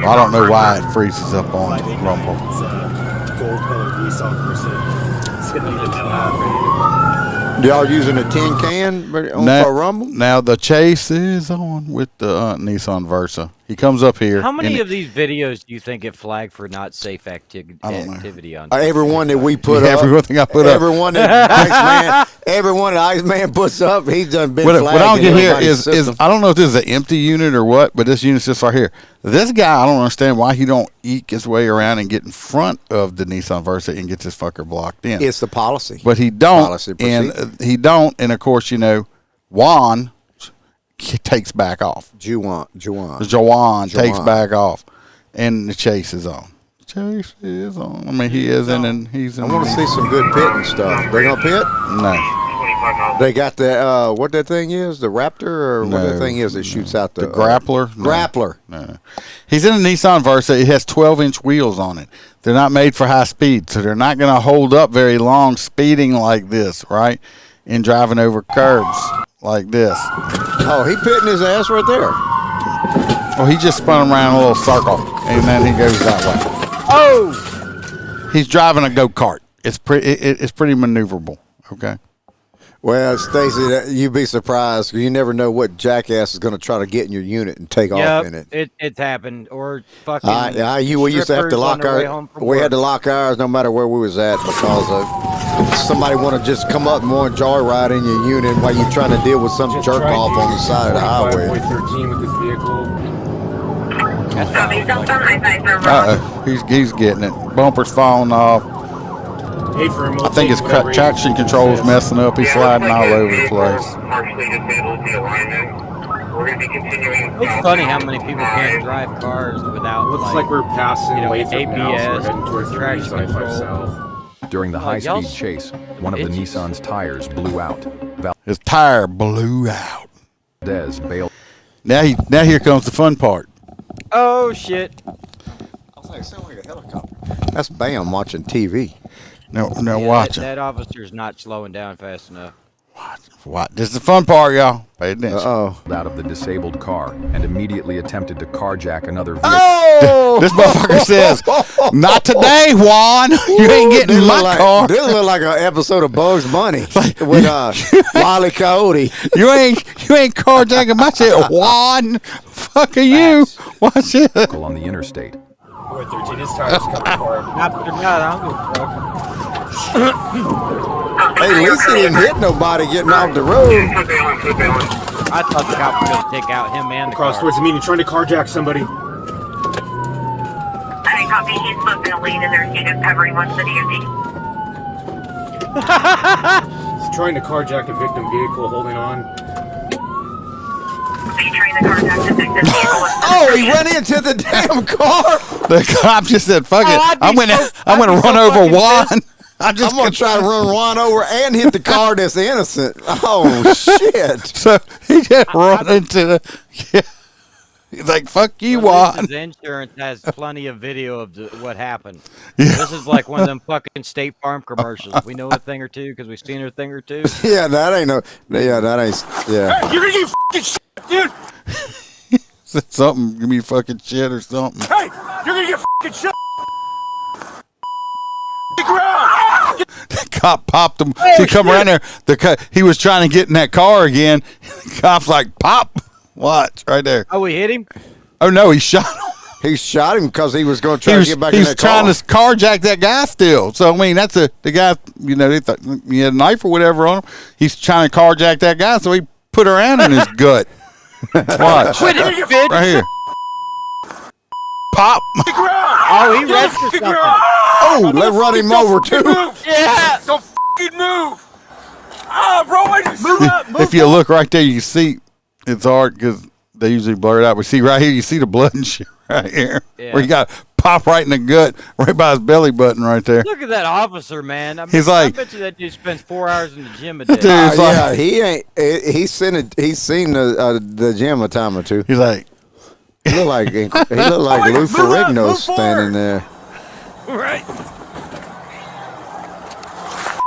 I don't know why it freezes up on Rumble. Y'all using a tin can for Rumble? Now the chase is on with the Nissan Versa. He comes up here. How many of these videos do you think get flagged for not safe activity on? Everyone that we put up. Everything I put up. Everyone that Iceman puts up, he's done been flagged. What I don't get here is I don't know if this is an empty unit or what, but this unit's just right here. This guy, I don't understand why he don't eke his way around and get in front of the Nissan Versa and get this fucker blocked in. It's the policy. But he don't, and of course, Juan takes back off. Juwan takes back off, and the chase is on. Chase is on. I mean, he is in, and he's in. I want to see some good pitting stuff. They gonna pit? No. They got the what that thing is, the Raptor, or what that thing is that shoots out the grappler. Grappler. No. He's in a Nissan Versa. It has 12-inch wheels on it. They're not made for high speed, so they're not going to hold up very long speeding like this, right? And driving over curbs like this. Oh, he pitting his ass right there. Well, he just spun around a little circle, and then he goes that way. Oh! He's driving a go-kart. It's pretty maneuverable, okay? Well, Stacy, you'd be surprised. You never know what jackass is going to try to get in your unit and take off in it. It's happened. Or fucking. We used to have to lock we had to lock ours no matter where we was at because of somebody want to just come up and want to joyride in your unit while you're trying to deal with some jerk off on the side of the highway. 13 with this vehicle. He's getting it. Bumper's falling off. I think his traction control's messing up. He's sliding all over the place. It's funny how many people can't drive cars without. Looks like we're passing ABS, now, so we're heading towards traction control. south. During the high-speed chase, one of the Nissan's tires blew out. His tire blew out. Valdez bailed. Now here comes the fun part. Oh shit! I was like, sound like a helicopter. That's Bam watching TV. No, watch it. That officer's not slowing down fast enough. What? This is the fun part, y'all. Pay attention. Out of the disabled car and immediately attempted to carjack another vehicle. Oh! This motherfucker says, "Not today, Juan. You ain't getting in my car." This look like an episode of Bugs Bunny with Wile E. Coyote. You ain't carjacking my shit, Juan. Fuck are you? Watch it. On the interstate. Boy, 13, his tires coming hard. Hey, at least he didn't hit nobody getting off the road. I thought the cop was going to take out him and the Cross car. towards the meeting, trying to carjack somebody. I copy. He's supposed to be lean in there. He is covering one city of He's trying to carjack a victim vehicle, holding on. Oh, he ran into the damn car. The cop just said, "Fuck it, I'm gonna run over Juan." I'm gonna try to run Juan over and hit the car that's innocent. Oh shit! So he just run into the. Yeah. He's like, "Fuck you, Juan." His insurance has plenty of video of what happened. Yeah. This is like one of them fucking State Farm commercials. We know a thing or two because we've seen a thing or two. Yeah, that ain't no. Yeah, that ain't. Yeah. Hey, you're gonna get fucking shit, dude. Something, give me fucking shit or something. Hey, you're gonna get fucking shit. The ground. The cop popped him. He come around there. He was trying to get in that car again. The cop's like, "Pop." Watch right there. Oh, we hit him? Oh no, he shot him. He shot him because he was going to try to get back in that car. He was trying to carjack that guy still. So I mean, that's the guy. You know, they thought he had a knife or whatever on him. He's trying to carjack that guy, so he put her hand in his gut. Watch. Quit it, bitch. Right here. Pop. Oh, he rested something. Oh, let's run him over too. Yeah. Don't fucking move. Ah, bro, move up. If you look right there, you see it's hard because they usually blur it out. But see right here, you see the blood and shit right here. Yeah. Where you got pop right in the gut, right by his belly button right there. Look at that officer, man. I mean, he's like, I bet you that dude spends 4 hours in the gym a day. Yeah, he ain't. He's seen the gym a time or two. He's like, he look like Lou Ferrigno standing there. Right.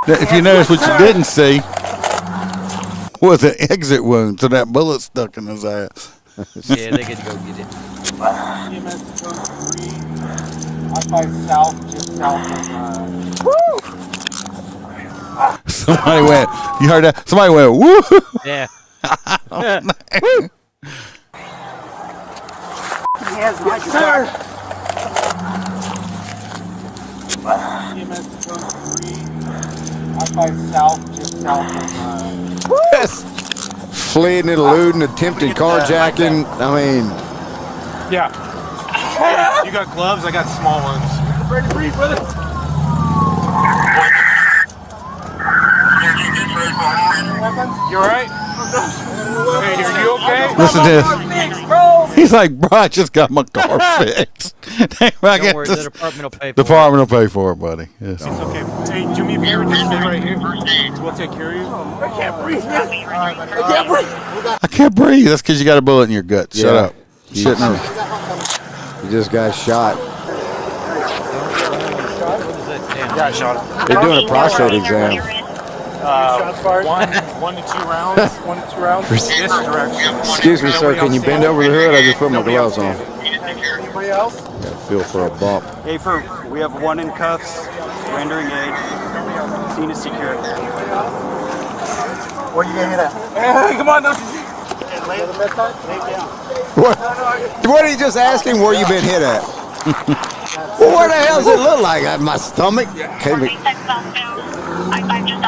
If you notice, what you didn't see was an exit wound, so that bullet stuck in his ass. Yeah, they get to go get it. I-5 south, just south of. Somebody went. You heard that? Somebody went. Woo! Yeah. Woo! He has my car. EMS code 3, I-5 south, just south of. Yes. Fleeing and eluding, attempted carjacking. I mean. Yeah. Hey, you got gloves? I got small ones. Ready to breathe, brother. You alright? Hey, are you okay? Listen to this. He's like, "Bro, I just got my car fixed." Don't worry, the department will pay for it. Department will pay for it, buddy. Yes. It's okay. Hey, do me a favor, just stay right here. We'll take care of you. I can't breathe, man. I can't breathe. I can't breathe. That's because you got a bullet in your gut. Shut up. Shut up. You just got shot. Yeah, I shot him. They're doing a prostate exam. Shots fired? One to 2 rounds. 1 to 2 rounds. This direction. Excuse me, sir. Can you bend over the hood? I just put my gloves on. Anybody else? Got a feel for a bump. Hey, we have 1 in cuffs. Rendering aid. Scene is secure. Where you getting hit at? Hey, come on, don't you see? What are you just asking where you been hit at? Well, where the hell does it look like? My stomach?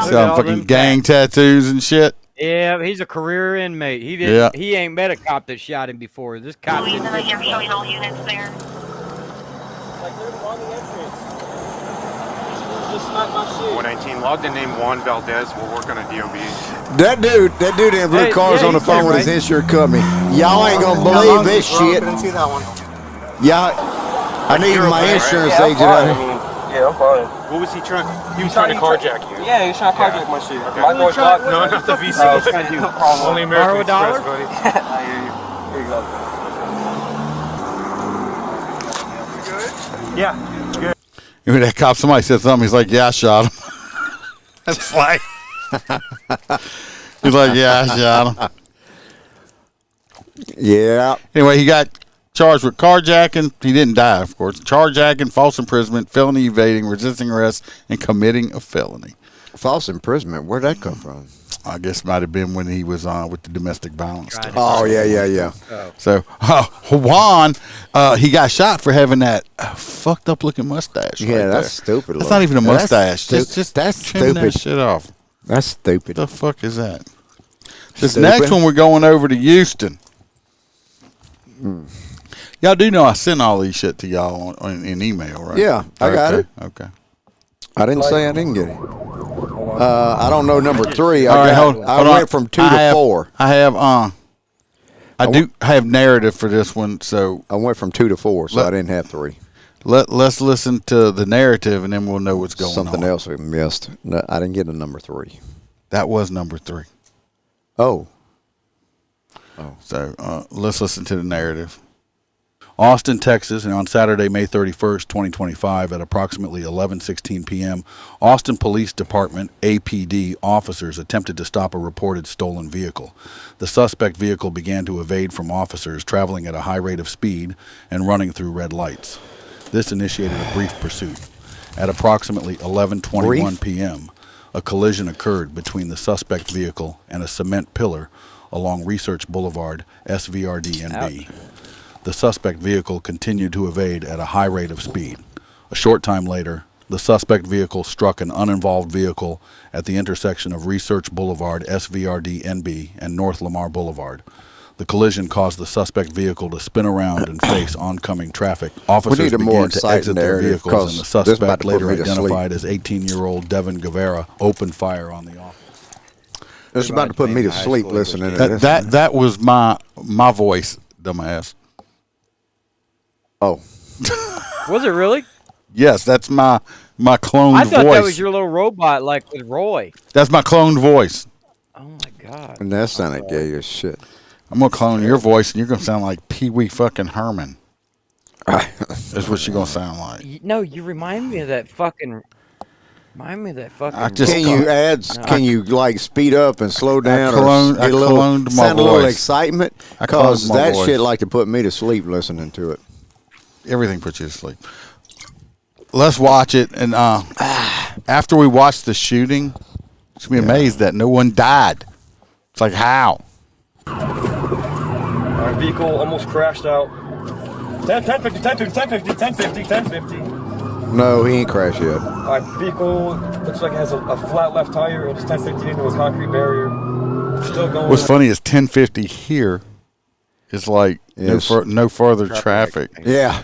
Some fucking gang tattoos and shit. Yeah, he's a career inmate. He didn't. Yeah. He ain't met a cop that shot him before. This cop. You're showing all units there. Like they're on the entrance. Just smack my shit. 119 logged in name Juan Valdez. We'll work on a DOB. That dude in blue car's on the phone with his insurance company. Y'all ain't gonna believe this shit. Didn't see that one. Y'all, I need my insurance agent out here. Yeah, I'm fine. What was he trying? He was trying to carjack you. Yeah, he was trying to carjack my shit. Okay. No, not the VC. Only American Express, buddy. I hear you. Here you go. You good? Yeah. Good. When that cop, somebody said something, he's like, yeah, I shot him. That's like, he's like, yeah, I shot him. Yeah. Anyway, he got charged with carjacking. He didn't die, of course. Carjacking, false imprisonment, felony evading, resisting arrest, and committing a felony. False imprisonment? Where'd that come from? I guess it might have been when he was with the domestic violence stuff. Oh, yeah. So, Juan, he got shot for having that fucked up looking mustache. Yeah, right that's there. stupid. That's not even a mustache. Just that's trim stupid. that shit off. That's stupid. What the fuck is that? This next one, we're going over to Houston. Y'all do know I sent all these shit to y'all in email, right? Yeah, I got it. Okay. I didn't say I didn't get it. I don't know number 3. I went from 2 to 4. I have I have narrative for this one, so I went from 2 to 4, so I didn't have 3. Let's listen to the narrative, and then we'll know what's going on. Something else we missed. No, I didn't get a number 3. That was number 3. Oh. So let's listen to the narrative. Austin, Texas, and on Saturday, May 31st, 2025, at approximately 11:16 p.m., Austin Police Department, APD, officers attempted to stop a reported stolen vehicle. The suspect vehicle began to evade from officers traveling at a high rate of speed and running through red lights. This initiated a brief pursuit. At approximately 11:21 p.m., a collision occurred between the suspect vehicle and a cement pillar along Research Boulevard, SVRD NB. The suspect vehicle continued to evade at a high rate of speed. A short time later, the suspect vehicle struck an uninvolved vehicle at the intersection of Research Boulevard, SVRD NB, and North Lamar Boulevard. The collision caused the suspect vehicle to spin around and face oncoming traffic. Officers began to exit their vehicles, and the suspect, later identified as 18-year-old Devin Guevara, opened fire on the officer. It's about to put me to sleep listening to this. That was my voice, dumbass. Oh. Was it really? Yes, that's my cloned voice. I thought that was your little robot, like with Roy. That's my cloned voice. Oh my god. And that sounded gay as shit. I'm gonna clone your voice, and you're gonna sound like Pee Wee fucking Herman. That's what you're gonna sound like. No, you remind me of that fucking. Can you like speed up and slow down sound a little excitement? Because that shit like to put me to sleep listening to it. Everything puts you to sleep. Let's watch it, and after we watch the shooting, you'll be amazed that no one died. It's like, how? Our vehicle almost crashed out. 1050, 1050, 1050, 1050. No, he ain't crashed yet. Our vehicle looks like it has a flat left tire and it's 1050 into a concrete barrier. Still going. What's funny is 1050 here is like no further traffic. Yeah.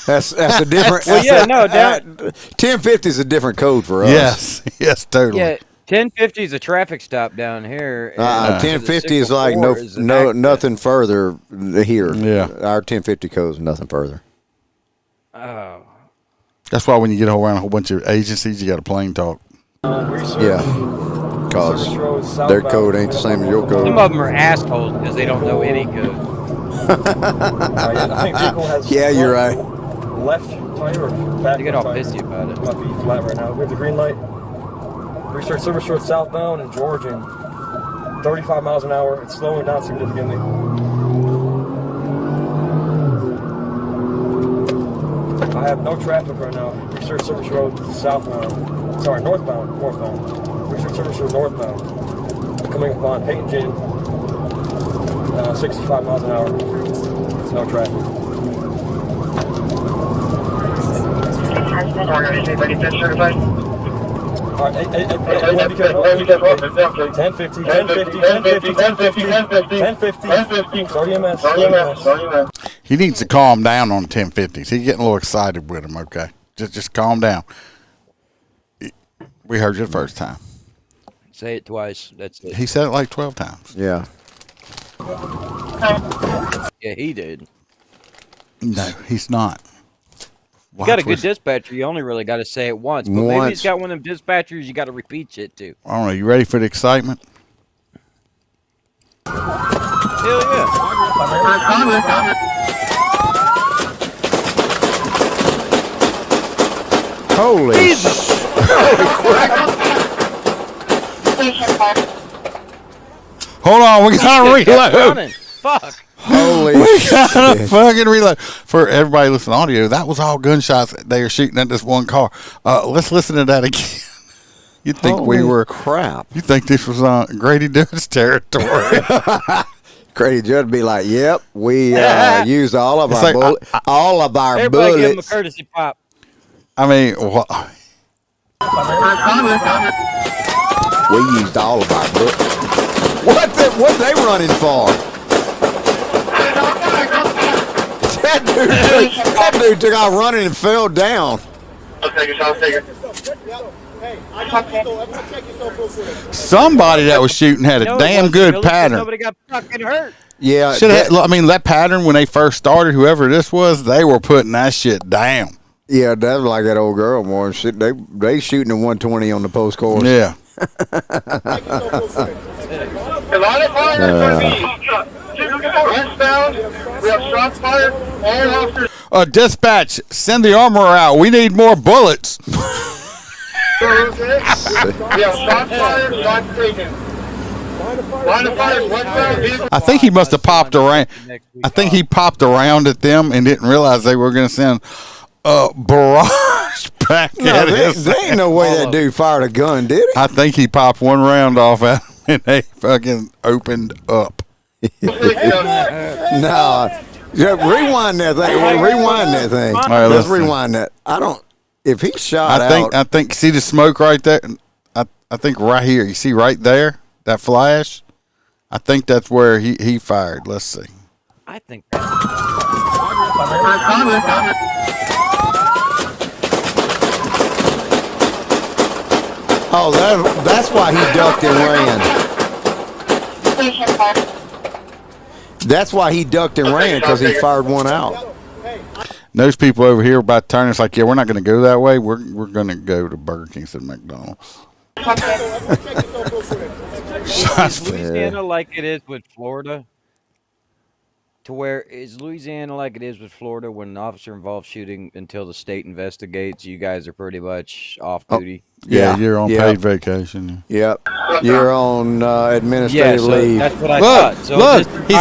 That's a different. Well, yeah, no, that 1050 is a different code for us. Yes, totally. Yeah, 1050 is a traffic stop down here. 1050 is like nothing further here. Yeah, our 1050 code is nothing further. Oh, that's why when you get around a whole bunch of agencies, you got a plain talk. Yeah, because their code ain't the same as your code. Some of them are assholes because they don't know any code. Yeah, you're right. Left tire or back? You get all pissy about it. Might be flat right now. We have the green light. Research Service Road southbound in Georgia, 35 miles an hour. It's slowing down significantly. I have no traffic right now. Research Service Road southbound. Sorry, northbound. Research Service Road northbound. coming upon Peyton Gin, 65 miles an hour, no traffic. Anybody been certified? All right, hey, be careful. 1050, 1050, 1050, 1050, 1050, 1050. Sorry, MS. He needs to calm down on 1050s. He's getting a little excited with him, okay? Just calm down. We heard you the first time. Say it twice. That's it. He said it like 12 times. Yeah. Yeah, he did. No, he's not. You got a good dispatcher. You only really got to say it once. But maybe he's got one of them dispatchers you got to repeat shit to. I don't know. You ready for the excitement? Hell yeah. Holy Jesus. Hold on. We got to reload. Fuck. Holy we gotta shit. fucking reload. For everybody listening to audio, that was all gunshots they are shooting at this one car. Let's listen to that again. You think we were crap? You think this was on Grady Dillon's territory? Grady Judd be like, "Yep, we used all of our all of our Everybody bullets." give him a courtesy pop. I mean, what? We used all of our bullets. What they running for? That dude took out running and fell down. Somebody that was shooting had a damn good pattern. Nobody got fucking hurt. Yeah. I mean, that pattern when they first started, whoever this was, they were putting that shit down. Yeah, that's like that old girl more shit. They shooting at 120 on the post course. Yeah. We have shots fired and officers. Dispatch, send the armor out. We need more bullets. We have shots fired, shots taken. Line of fire, westbound. I think he must have popped around. I think he popped around at them and didn't realize they were going to send a barrage back at us. There ain't no way that dude fired a gun, did he? I think he popped one round off at him and they fucking opened up. No. Yeah, rewind that thing. Rewind that thing. All right, let's listen. rewind that. If he shot out. I think, see the smoke right there? I think right here. You see right there? That flash? I think that's where he fired. Let's see. I think Oh, that's why he ducked and ran. That's why he ducked and ran, because he fired one out. Those people over here about to turn. It's like, yeah, we're not going to go that way. We're going to go to Burger King instead of McDonald's. Is Louisiana like it is with Florida? Is Louisiana like it is with Florida when an officer involved shooting until the state investigates? You guys are pretty much off duty. Yeah, you're on paid vacation. Yep. You're on administrative leave. That's what I Look, thought. So look, this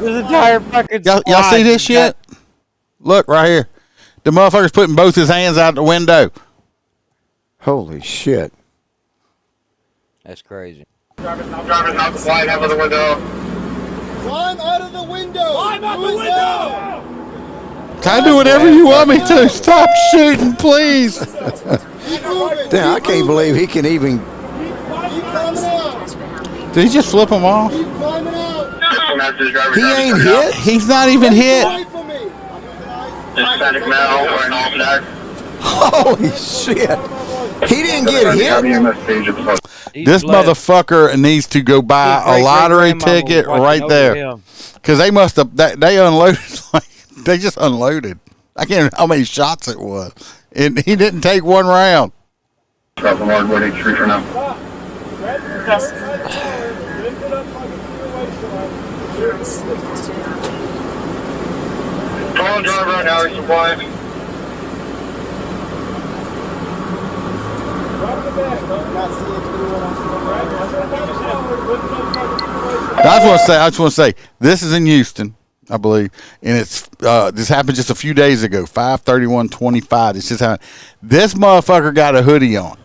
entire fucking y'all see this shit? Look right here. The motherfucker's putting both his hands out the window. Holy shit. That's crazy. Drivers out the slide out of the window. Climb out of the window! Climb out the window! Can I do whatever you want me to? Stop shooting, please. Damn, I can't believe he can even. Did he just flip them off? He ain't hit. He's not even hit. Static mail or an all-stack. Holy shit. He didn't get hit. This motherfucker needs to go buy a lottery ticket right there. Because they must have, they unloaded, they just unloaded. I can't remember how many shots it was. And he didn't take one round. Drop the log, 183 for now. Call on driver right now, he's supplying. I just want to say, this is in Houston, I believe, and it's this happened just a few days ago, 5/31/25. This just happened. This motherfucker got a hoodie on.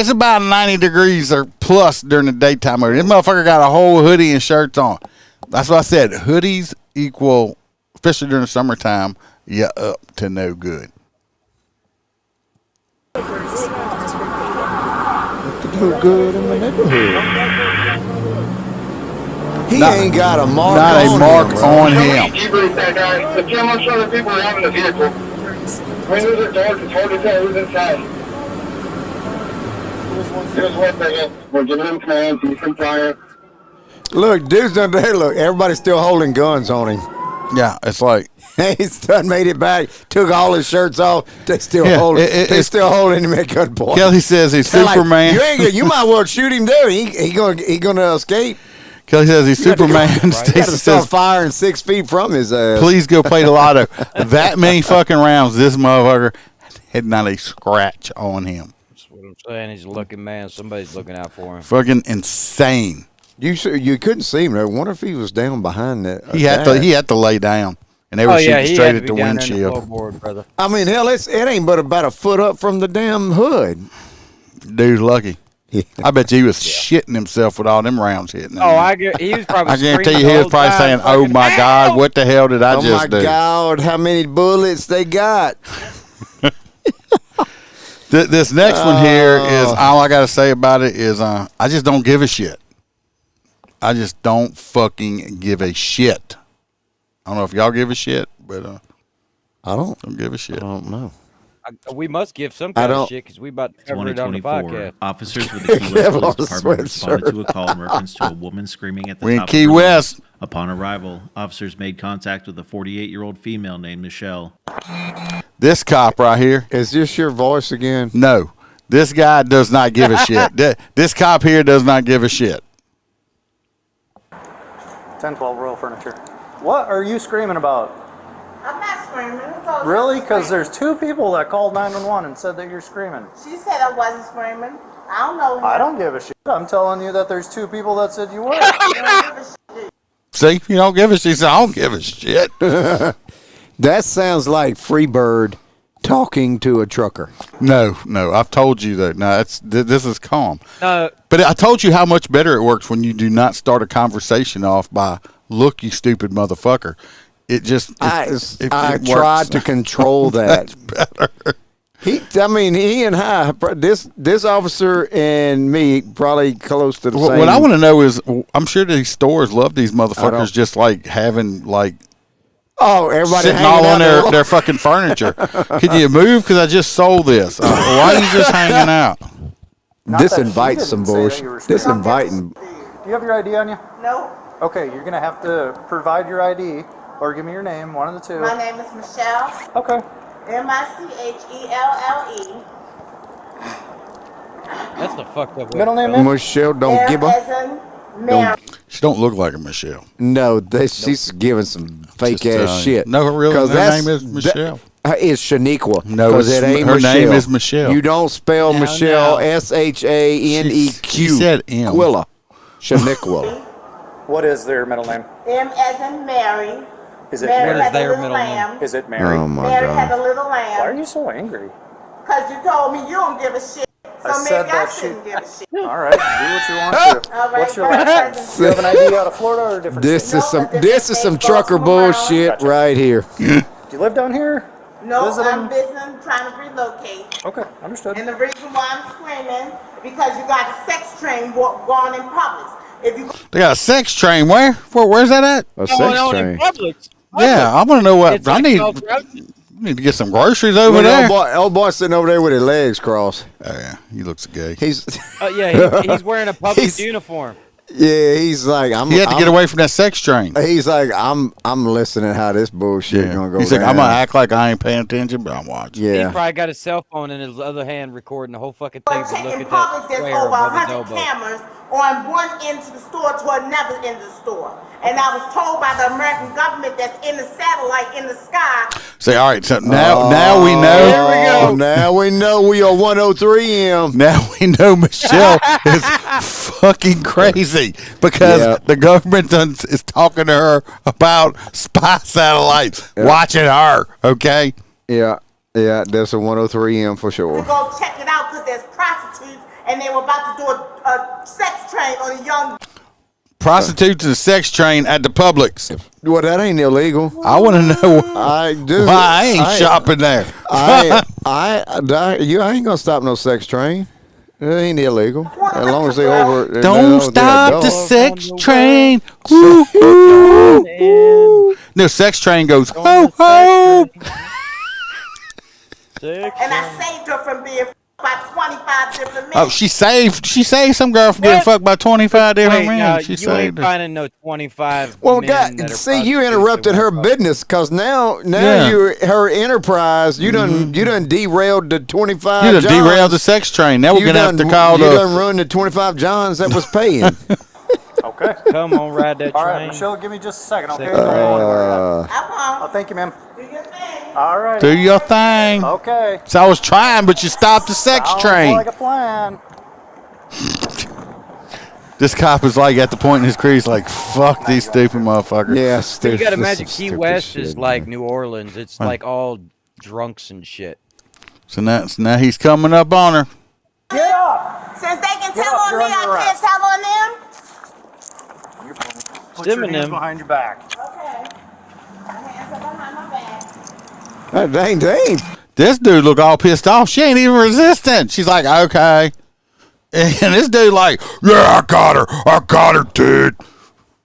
It's about 90 degrees or plus during the daytime. This motherfucker got a whole hoodie and shirts on. That's what I said. Hoodies equal, especially during the summertime, you up to no good. Do good in the neighborhood. He ain't got a mark Not on a mark him, on him. Debrief that guy. The 10 months other people are having the vehicle. Windows are dark. It's hard to tell who's inside. Here's one thing. We're giving him commands. He's compliant. Look, dude's under there. Look, everybody's still holding guns on him. Yeah, it's like he's done made it back. Took all his shirts off. They still holding. They still holding him at gunpoint. Kelly says he's They're Superman. Like, you might well shoot him there. He gonna escape. Kelly says he's Superman. Stacy says firing 6 feet from his ass. Please go play the lotto. That many fucking rounds, this motherfucker had not a scratch on him. That's what I'm saying. He's a looking man. Somebody's looking out for him. Fucking insane. You couldn't see him. I wonder if he was down behind that. He had to lay down, and they were shooting straight at the windshield. I mean, hell, it ain't but about a foot up from the damn hood. Dude's lucky. I bet you he was shitting himself with all them rounds hitting him. He was probably. I guarantee you, he was probably saying, "Oh my God, what the hell did I just do?" Oh my God, how many bullets they got? This next one here is all I got to say about it is I just don't give a shit. I just don't fucking give a shit. I don't know if y'all give a shit, but I don't give a shit. I don't know. We must give some kind of shit because we about to cover it on the podcast. Officers with the Key West Police Department responded to a call in reference to a woman screaming at the We in top Key of her West. lungs. Upon arrival, officers made contact with a 48-year-old female named Michelle. This cop right here. Is this your voice again? No. This guy does not give a shit. This cop here does not give a shit. 1012 Royal Furniture. What are you screaming about? I'm not screaming. Really? Because there's 2 people that called 911 and said that you're screaming. She said I wasn't screaming. I don't know her. I don't give a shit. I'm telling you that there's 2 people that said you were. See, you don't give a shit. She said, I don't give a shit. That sounds like Freebird talking to a trucker. No, I've told you that. No, this is calm. No. But I told you how much better it works when you do not start a conversation off by, look, you stupid motherfucker. It just I tried to control that. Better. He and this officer and me probably close to the same. What I want to know is, I'm sure these stores love these motherfuckers just like having like. Oh, everybody sitting all on their fucking furniture. Could you move? Because I just sold this. Why are you just hanging out? This invites some bullshit. This inviting. Do you have your ID on you? No. Okay, you're going to have to provide your ID or give me your name, one of the 2. My name is Michelle. Okay. Michelle. That's the fucked up middle name. Michelle don't give a. She don't look like a Michelle. No, she's giving some fake ass shit. No, her real name is Michelle. It's Shaniqua. No, it ain't her Michelle. name is Michelle. You don't spell Michelle Shaneq. She said M. Quilla. Shaniqua. What is their middle name? M as in Mary. Is it Mary? Mary? Has a little lamb. Is it Mary? Oh my Mary God. has a little lamb. Why are you so angry? Because you told me you don't give a shit. So I said maybe I that shouldn't give a shit. All right, do what you want to. All right, What's your last name? Do you have an ID out of Florida or a different state? This is some trucker bullshit right here. Do you live down here? No, Visiting? I'm visiting, trying to relocate. Okay, understood. And the reason why I'm screaming because you got a sex train going in Publix. If you They got a sex train. Where's that at? A sex train. Yeah, I want to know what I need. Need to get some groceries over there. Old boy sitting over there with his legs crossed. Oh yeah, he looks gay. He's he's wearing a Publix uniform. Yeah, he's like He had to get away from that sex train. He's like I'm listening how this bullshit gonna go. He's like I'm gonna act like I ain't paying attention, but I'm watching. Yeah. He's probably got his cell phone in his other hand recording the whole fucking thing. To look in at Publix, that there's square over above his 100 elbow. cameras on one end of the store to another end of the store. And I was told by the American government that's in the satellite in the sky. Say, all right, so now we know. Here we go. Now we know we are 103M. Now we know Michelle is fucking crazy because the government is talking to her about spy satellites watching her. Okay. Yeah. Yeah, that's a 103M for sure. To go check it out because there's prostitutes and they were about to do a sex train on a young. Prostitutes and sex train at the Publix. Well, that ain't illegal. I want to know why I ain't shopping there. I ain't gonna stop no sex train. It ain't illegal as long as they over. Don't stop the sex train. Ooh, ooh, ooh. No, sex train goes ho ho. And I saved her from being by 25 different men. Oh, she saved some girl from getting fucked by 25 different men. She you saved ain't her. finding no 25 Well, men God, that are see, you interrupted her business because now her enterprise. You done derailed the 25. You done Johns. derailed the sex train. Now we're gonna have to call You the. done ruined the 25 Johns that was paying. Okay. Come on, ride that train. All right, Michelle, give me just a second, okay? Thank you, ma'am. Do your thing. All right. Do your thing. Okay. So I was trying, but you stopped the sex Sounds train. like a plan. This cop is like at the point in his career, he's like, "Fuck these stupid motherfuckers." Yeah, So you got to imagine Key West is like New Orleans. It's like all drunks and shit. So now he's coming up on her. Get up. Since they can tell on me, I can't tell on them. Put your hands behind your back. Okay. My hands are behind my back. Dang. This dude look all pissed off. She ain't even resisting. She's like, "Okay." And this dude like, "Yeah, I got her, dude.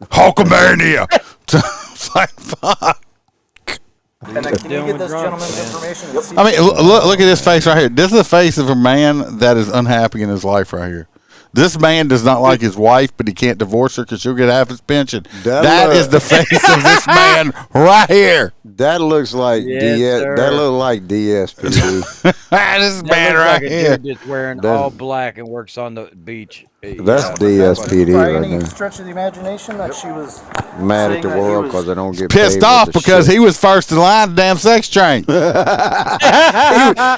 Hulkamania." It's like, fuck. And then can you get this gentleman's information? And see I mean, look at this face right here. This is the face of a man that is unhappy in his life right here. This man does not like his wife, but he can't divorce her because she'll get half his pension. That is the face of this man right here. That looks like DS. sir. That looks like DSP. This man right like a here. dude that's wearing all black and works on the beach. That's DSPD by right any there. stretch of the imagination that she was Mad saying at the that he world was- because they don't get Pissed paid off with the because shit. he was first in line to damn sex train.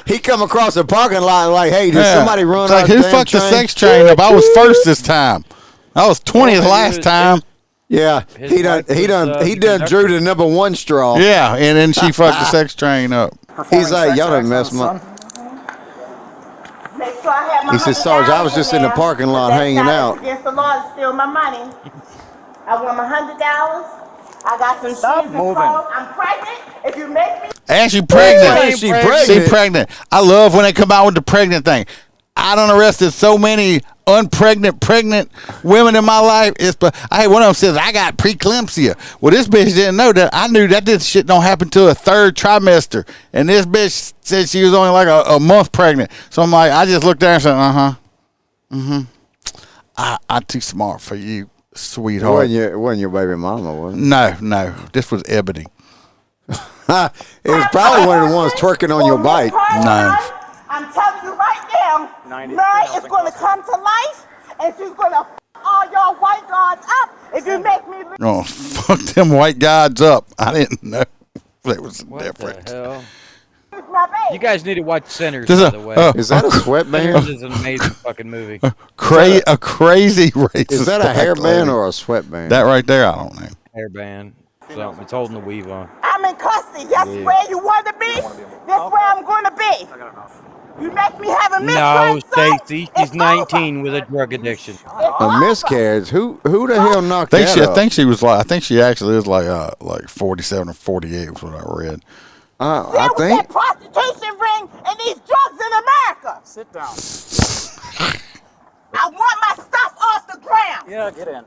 he come across the parking lot like, hey, did somebody run It's out like, the who damn fucked the train? sex train up? I was first this time. I was 20th last time. Yeah, he done drew the number one straw. Yeah, and then she fucked the sex train up. He's like, y'all done messed my. Make sure I have my He said, Sarge, I was just in the there, parking lot but that's hanging not out. Against the law to steal my money. I want my $100. I got some Stop shoes and moving. clothes. I'm pregnant. If you make me. And she pregnant. Hey, she pregnant. She pregnant. I love when they come out with the pregnant thing. I done arrested so many pregnant women in my life. Hey, one of them says, I got preeclampsia. Well, this bitch didn't know that. I knew that this shit don't happen till a third trimester. And this bitch said she was only like a month pregnant. So I'm like, I just looked there and said, I'm too smart for you, sweetheart. Wasn't your baby mama, was it? No. This was Ebony. It was probably one of the ones twerking on your bike. No. I'm telling you right now, Mary is going to come to life, and she's going to all your white guards up if you make me. Oh, fuck them white gods up. I didn't know there was a difference. The hell? You guys need to watch Sinners, This by is the way. Is that a sweatband? Sinners is an amazing fucking movie. A crazy racist. Is that a black hairband lady. or a sweatband? That right there, I don't know. Hairband. So it's holding the weave on. I'm in custody. That's where you want to be. That's where I'm going to be. You make me have a No, miscarriage, son, Stacy. She's 19 with a drug addiction. A miscarriage? Who the hell knocked that up? I think she was like. I think she actually is like 47 or 48 was what I read. I There was think that prostitution ring and these drugs in America. Sit down. I want my stuff off the ground. Yeah, get in.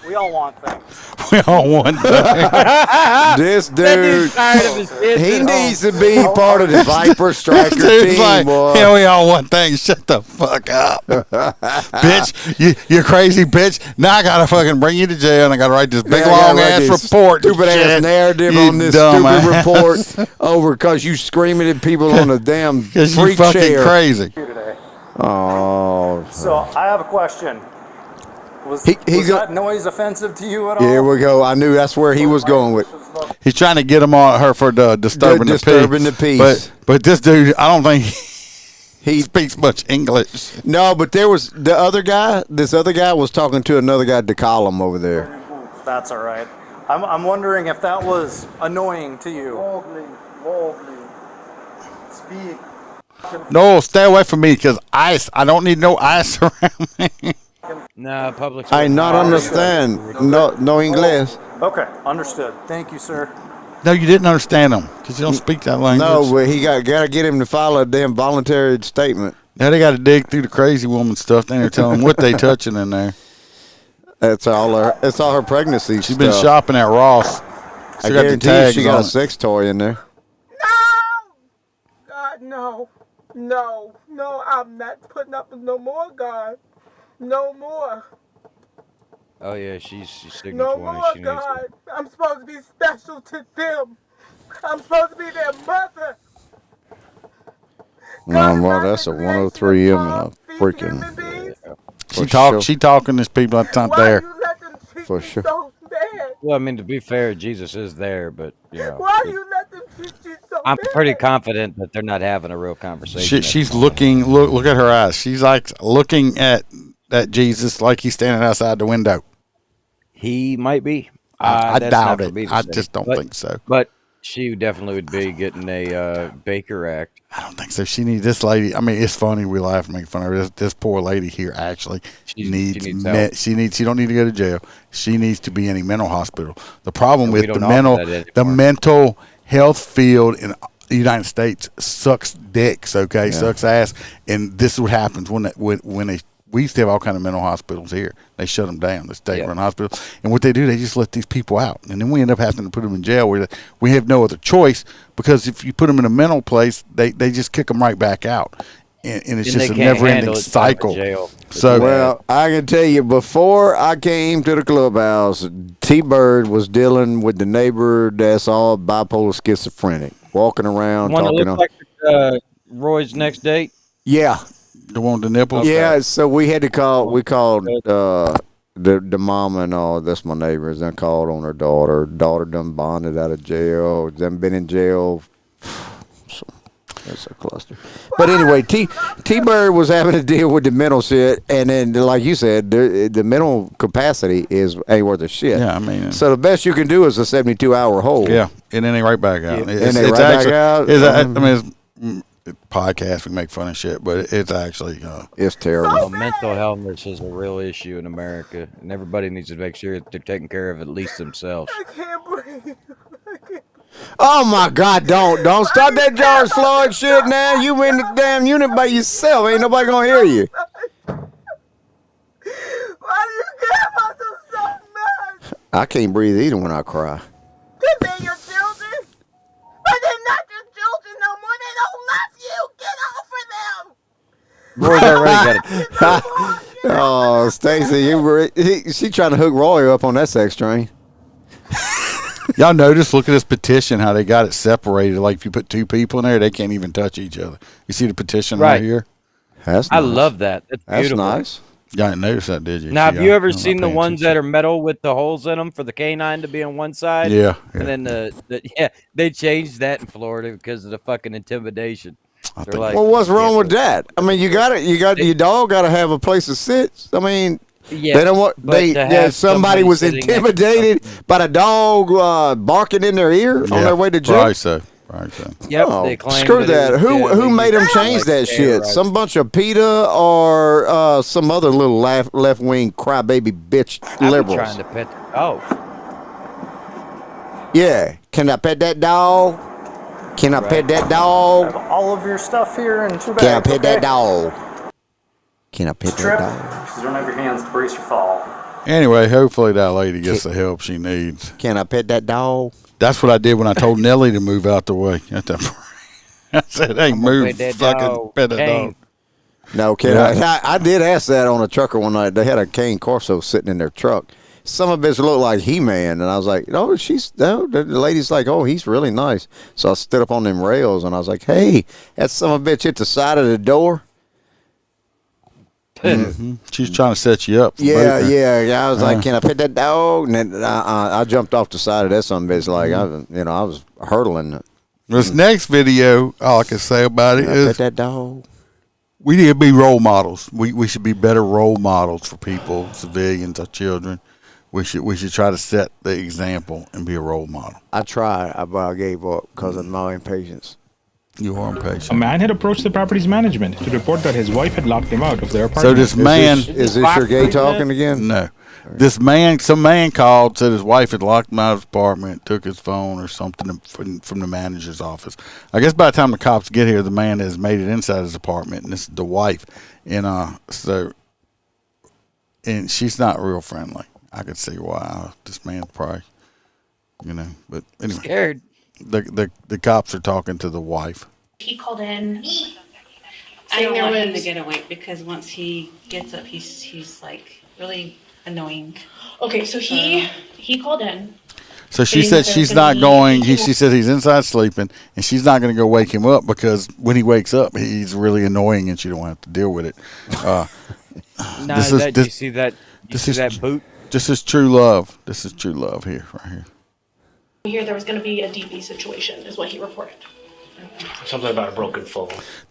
We all want things. We all want that. this That dude's dude, tired of his kids he at needs home. to be part of the Viper Striker Dude's team, like, boy. yeah, we all want things. Shut the fuck up, bitch. You're crazy, bitch. Now I gotta fucking bring you to jail, and I gotta write this big Yeah, I gotta long write ass this report. and stupid ass shit. narrative You on this dumb stupid ass. report over because you screaming at people on a damn Cause you freak fucking chair. crazy. Here today. Oh, So I have a question. Was that noise offensive to you at all? here we go. I knew that's where he was going with. He's trying to get him on her for the disturbing the peace. But this dude, I don't think he speaks much English. No, but there was the other guy. This other guy was talking to another guy, DeCollum, over there. That's all right. I'm wondering if that was annoying to you. be. No, stay away from me because ice. I don't need no ice around me. No, public. I not understand. No English. Okay, understood. Thank you, sir. No, you didn't understand them because you don't speak that language. No, but he got to get him to follow a damn voluntary statement. Now they got to dig through the crazy woman stuff. Then they're telling them what they touching in there. That's all her pregnancy She's stuff. been shopping at Ross. I guarantee you she got a sex toy in there. God, no. No, I'm not putting up with no more, God. No more. Oh yeah, she's Sigma No 20. more, She God. I'm supposed to be special to them. I'm supposed to be their mother. Well, that's a 103M and a freaking. She talking to people that's not there. For sure. Well, I mean, to be fair, Jesus is there, but you know, Why do you let them treat you so I'm bad? pretty confident that they're not having a real conversation. She's looking. Look at her eyes. She's like looking at Jesus like he's standing outside the window. He might be. I That's doubt not for it. me to I say. just don't But- think so. But she definitely would be getting a Baker Act. I don't think so. She needs this lady. I mean, it's funny. We laugh and make fun of her. This poor lady here actually needs help. she don't need to go to jail. She needs to be in a mental hospital. The problem We with don't the offer mental health field in the United States sucks dicks. Okay, sucks ass. And this is what happens when we used to have all kind of mental hospitals here. They shut them down. The state-run hospitals. And what they do, they just let these people out. And then we end up having to put them in jail. We have no other choice because if you put them in a mental place, they just kick them right back out. And it's just a never-ending cycle. So, well, I can tell you, before I came to the clubhouse, T-Bird was dealing with the neighbor that's all bipolar schizophrenic, walking around One that talking looks like Roy's next date. Yeah. The one with the nipples? Yeah, so we had to call. We called the mama and all. That's my neighbors. Then called on her daughter. Daughter done bonded out of jail. Done been in jail. So that's a cluster. But anyway, T-Bird was having to deal with the mental shit, and then like you said, the mental capacity ain't worth a shit. Yeah, I mean, so the best you can do is a 72-hour hold. Yeah, and then they right back out. And they right back out. I mean, it's podcast, we make fun of shit, but it's actually it's terrible. Well, mental illness is a real issue in America, and everybody needs to make sure that they're taking care of at least themselves. I can't breathe. Oh my God! Don't start that George Floyd shit now. You in the damn unit by yourself. Ain't nobody gonna hear you. Why do you care about them so much? I can't breathe either when I cry. They're your children, but they're not your children no more. They don't love you. Get off of them. Roy's already got it. Oh, Stacy, she trying to hook Roy up on that sex train. Y'all notice? Look at this petition. How they got it separated. Like if you put two people in there, they can't even touch each other. You see the petition right here? That's I love that. That's beautiful. nice. Y'all didn't notice that, did you? Now, have you ever seen the ones that are metal with the holes in them for the canine to be on one side? Yeah. And then they changed that in Florida because of the fucking intimidation. They're like, Well, what's wrong with that? I mean, your dog got to have a place to sit. I mean, Yeah, they don't want somebody was sitting next to intimidated by the dog barking in their ear on their way to jail. Right, so. Yep, Oh, they claim screw that that. it was, Who made them change like that shit? terrorized. Some bunch of PETA or some other little left wing crybaby bitch I'm liberals. trying to pet. Oh, Yeah, can I pet that dog? Can I pet that dog? All of your stuff here in 2 bags. Can I pet that dog? Can I pet that dog? Because you don't have your hands to brace your fall. Anyway, hopefully that lady gets the help she needs. Can I pet that dog? That's what I did when I told Nellie to move out the way. I said, "Hey, move, fucking pet that dog." No, I did ask that on a trucker one night. They had a cane Corso sitting in their truck. Some of it looked like He-Man, and I was like, the lady's like, oh, he's really nice. So I stood up on them rails, and I was like, hey, that son of a bitch hit the side of the door. Mm-hmm. She's trying to set you up. Yeah. I was like, can I pet that dog? And then I jumped off the side of that son of a bitch. Like, I was hurdling. This next video, all I can say about it is, pet that dog. We need to be role models. We should be better role models for people, civilians, our children. We should try to set the example and be a role model. I tried, but I gave up because of my impatience. You are impatient. A man had approached the property's management to report that his wife had locked him out of their apartment. So this man is this your gay talking again? No. Some man called, said his wife had locked him out of his apartment, took his phone or something from the manager's office. I guess by the time the cops get here, the man has made it inside his apartment, and this is the wife. And and she's not real friendly. I could see why this man's probably, but anyway. Scared. The cops are talking to the wife. He called in. I don't want him to get away because once he gets up, he's like really annoying. Okay, so he called in. So she said she's not going. She said he's inside sleeping, and she's not going to go wake him up because when he wakes up, he's really annoying, and she don't have to deal with it. You see that? That boot? This is true love. This is true love here, right here. Here, there was going to be a DV situation, is what he reported. Something about a broken phone.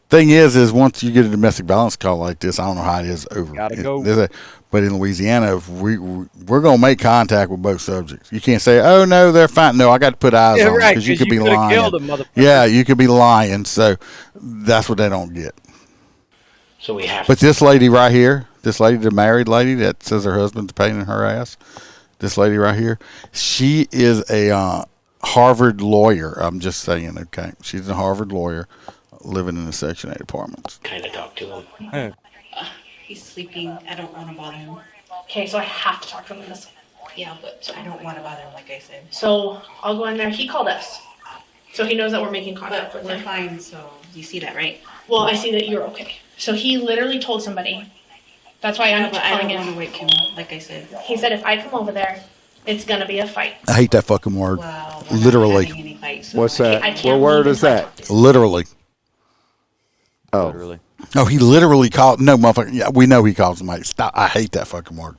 Thing is once you get a domestic violence call like this, I don't know how it is over. Gotta go. But in Louisiana, we're going to make contact with both subjects. You can't say, "Oh no, they're fine." No, I got to put eyes on them because you could be lying. Yeah, you could be lying. So that's what they don't get. So we have. But this lady right here, the married lady that says her husband's paying her ass. This lady right here, she is a Harvard lawyer. I'm just saying, okay? She's a Harvard lawyer living in the Section 8 apartments. Kind of talk to him. He's sleeping. I don't want to bother him. Okay, so I have to talk to him in this. Yeah, but I don't want to bother him, like I said. So I'll go in there. He called us. So he knows that we're making contact with him. We're fine, so you see that, right? Well, I see that you're okay. So he literally told somebody. That's why I'm calling him. I don't want to wake him, like I said. He said if I come over there, it's going to be a fight. I hate that fucking word. Well, literally. What's that? What word is that? Literally. Oh. Literally. Oh, he literally called. No, motherfucker. Yeah, we know he calls him. Stop. I hate that fucking word.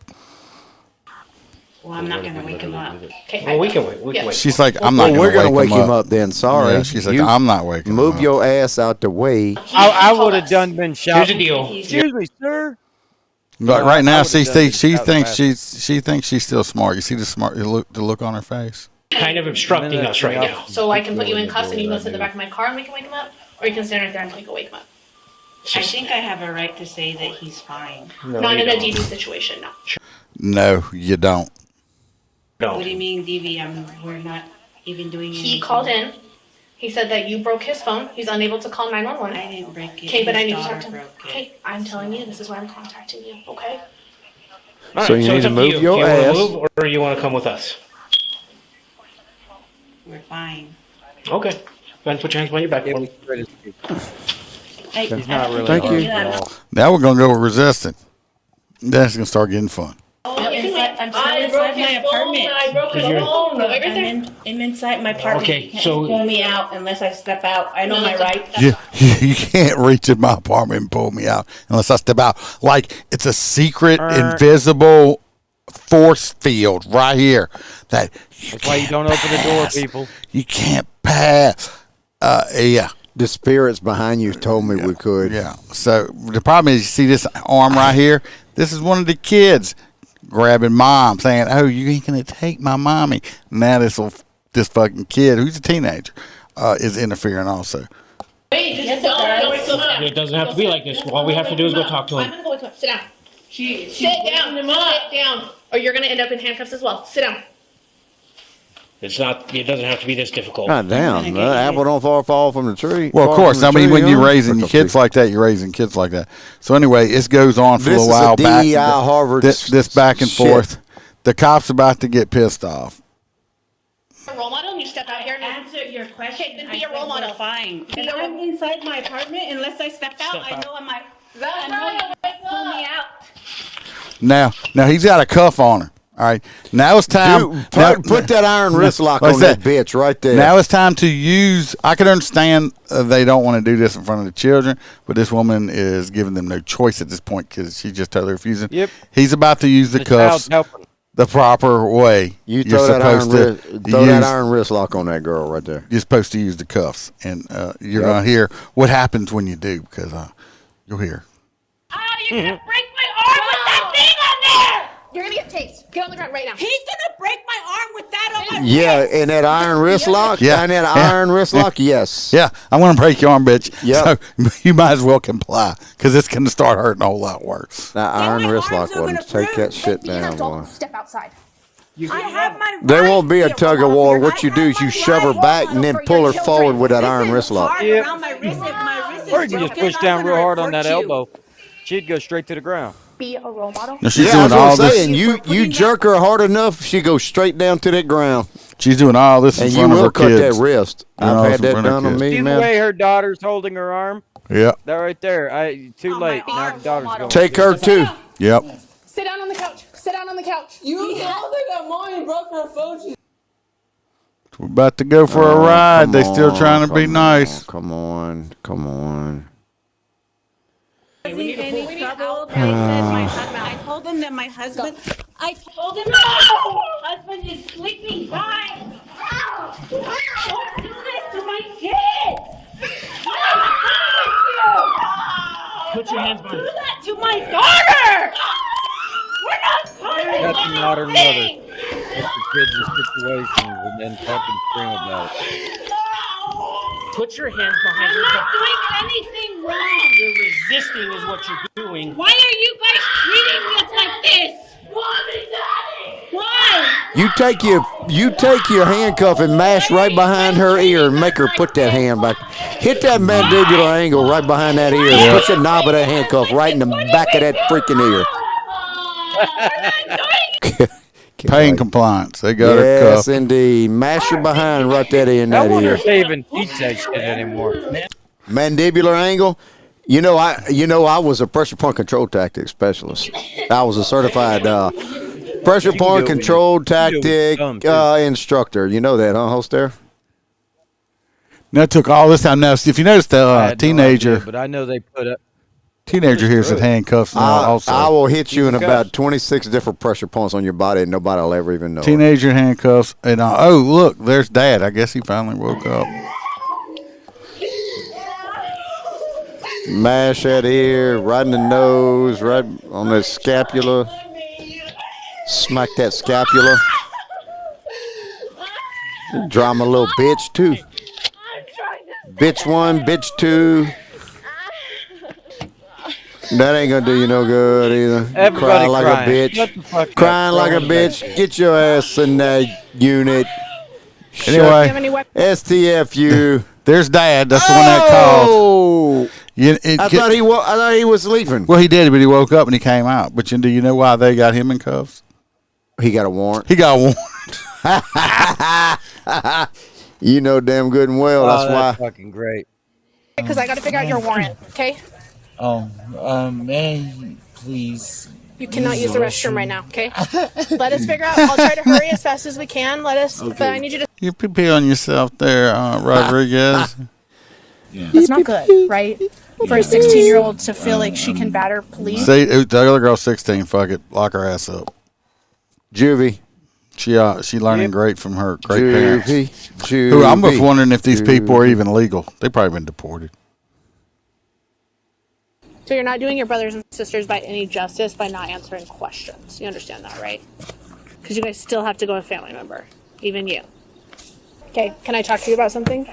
Well, I'm not going to wake him up. Okay, well, we can wait. We can wait. She's like, I'm not we're going to wake him up then. Sorry. Yeah, she's like, I'm not waking him up. Move your ass out the way. I would have been shouting. Here's the deal. Excuse me, sir. But right now, she thinks she's still smart. You see the look on her face. Kind of obstructing us right now. So I can put you in cuffs and you can sit in the back of my car and we can wake him up? Or you can stand right there until we can wake him up? I think I have a right to say that he's fine. No, Not in a don't. DV situation, no. No, you don't. No. What do you mean, DV? We're not even doing anything. He called in. He said that you broke his phone. He's unable to call 911. I didn't break it. Okay, but I His need to talk daughter to him. broke it. Okay, I'm telling you, this is why I'm contacting you, okay? All So right, you need it's to up move you. your Do you ass. want to move or you want to come with us? We're fine. Okay. Go ahead and put your hands behind your back. for me. He's not really. Thank you. Now we're going to go with resisting. That's going to start getting fun. I'm still inside my apartment. I broke his phone. I'm inside my apartment. Okay, You can't so- pull me out unless I step out. I know my rights. You can't reach in my apartment and pull me out unless I step out. Like it's a secret, invisible force field right here. That's why you don't open the door, people. You can't pass. Yeah. The spirits behind you told me we could. Yeah. So the problem is, you see this arm right here? This is one of the kids grabbing mom, saying, "Oh, you ain't gonna take my mommy." Now this fucking kid, who's a teenager, is interfering also. Wait, It doesn't have to be like this. All we have to do is go talk to I'm him. gonna go with him. Sit down. Sit down. Sit down. Or you're gonna end up in handcuffs as well. Sit down. It's not. It doesn't have to be this difficult. God damn. The apple don't fall from the tree. Well, of fall course. from I the mean, tree, when you're huh? raising kids like that, you're raising kids like that. So anyway, it goes on for a while back. DEI Harvard this back and shit. forth. The cop's about to get pissed off. A role model, and you step out here and Answer your question. Okay, then be a role model. Fine. And I'm inside my apartment. Unless I step out, I know I might. That's right. Pull me out. Now he's got a cuff on her. All right. Now it's time. Dude, put that iron wrist lock like on that bitch right there. Now it's time to use. I can understand they don't want to do this in front of the children, but this woman is giving them no choice at this point because she just totally refusing. Yep. He's about to use the cuffs the proper way. You throw that iron wrist lock on that girl right there. You're supposed to use the cuffs, and you're going to hear what happens when you do because you'll hear. You're gonna break my arm with that thing on there! You're gonna get tased. Get on the ground right now. He's gonna break my arm with that on my Yeah, and that iron wrist lock. Yeah. And that iron wrist lock. Yes. Yeah, I'm going to break your arm, bitch. Yep. So you might as well comply because it's going to start hurting a whole lot worse. That iron wrist lock wouldn't take that shit down, boy. Step outside. I have my There won't be a tug of war. What you do is you shove her back and then pull her forward with that iron wrist lock. around my wrist. If my wrist is Or you can just broken, push down I'm real gonna hard on report that you. elbow. She'd go straight to the ground. Be a role model. No, she's Yeah, doing that's what all I'm this. saying. You jerk her hard enough, she goes straight down to that ground. She's doing all this in And you front of will her cut kids. that wrist. Doing all I've this had in that front of done on kids. me, See the man. way her daughter's holding her arm? Yeah. That right there. Too late. Now the daughter's going. Take her too. Yep. Sit down on the couch. Sit down on the couch. You told her that mommy broke her phone. We're about to go for a ride. Come They still on, trying to be come nice. on, Come on. Come on. I told him that my husband. I told him that my husband is sleeping. Guys, don't do this to my kids. Put your hands behind Do that to my daughter. We're not talking That's about not her mother. thing. It's the kids in situations and then fucking scream about it. Put your hands behind I'm your not back. doing anything wrong. You're resisting is what you're doing. Why are you guys treating us like this? Mommy, Daddy. Why? You take your handcuff and mash right behind her ear and make her put that hand back. Hit that mandibular angle right behind that ear. Yeah. Push the knob of that handcuff right in the back of that freaking ear. Pain compliance. They got her Yes, cuffed. indeed. Mash her behind right there in I that wonder ear. if they even teach that shit anymore. Mandibular angle. You know, I was a pressure point control tactic specialist. I was a certified pressure point control tactic instructor. You know that, huh, Holster? That took all this time. Now, if you notice the I had no teenager, idea, but I know they put up. teenager here said handcuffs now also. I will hit you in about 26 different pressure points on your body, and nobody will ever even know. Teenager handcuffs. And oh, look, there's Dad. I guess he finally woke up. Mash that ear, right in the nose, right on the scapula. Smack that scapula. Drama little bitch too. Bitch one, bitch two. That ain't gonna do you no good either. Everybody Crying like crying. a Shut the bitch. fuck up. Crying like a bitch. Get your ass in that unit. Anyway, STFU. There's Dad. That's the one that called. Oh. I thought he was sleeping. Well, he did, but he woke up and he came out. But do you know why they got him in cuffs? He got a warrant. He got a warrant. You know damn good and well. That's why. Fucking great. Because I got to figure out your warrant, okay? Man, please. You cannot use the restroom right now, okay? Let us figure out. I'll try to hurry as fast as we can. But I need you to. You pee on yourself there, Rodriguez. That's not good, right? For a 16-year-old to feel like she can batter police. See, the other girl's 16. Fuck it, lock her ass up. Juvie. She learning great from her great parents. Juvie. Who I'm just wondering if these people are even legal. They've probably been deported. So you're not doing your brothers and sisters by any justice by not answering questions. You understand that, right? Because you guys still have to go with a family member, even you. Okay, can I talk to you about something?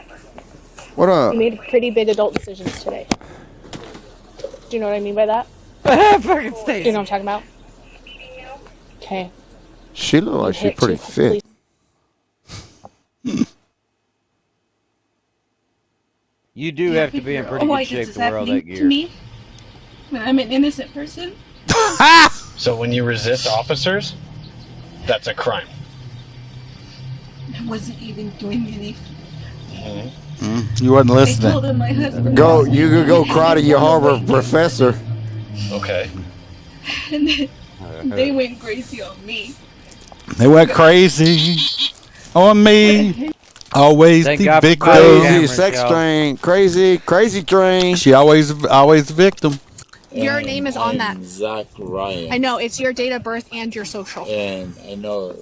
What up? You made pretty big adult decisions today. Do you know what I mean by that? Fucking Stacey. You know what I'm talking about? Okay. She look like she's pretty fit. You do have to be in pretty good shape to wear all that gear. To me, when I'm an innocent person. So when you resist officers, that's a crime. I wasn't even doing anything. You wasn't I listening. told him my husband. You could go cry to your Harvard professor. Okay. And then they went crazy on me. They went crazy on me. Always Thank the God for victim. Crazy sex train. Crazy train. She always the victim. Your name is on that. Zach Ryan. I know. It's your date of birth and your social. And I know.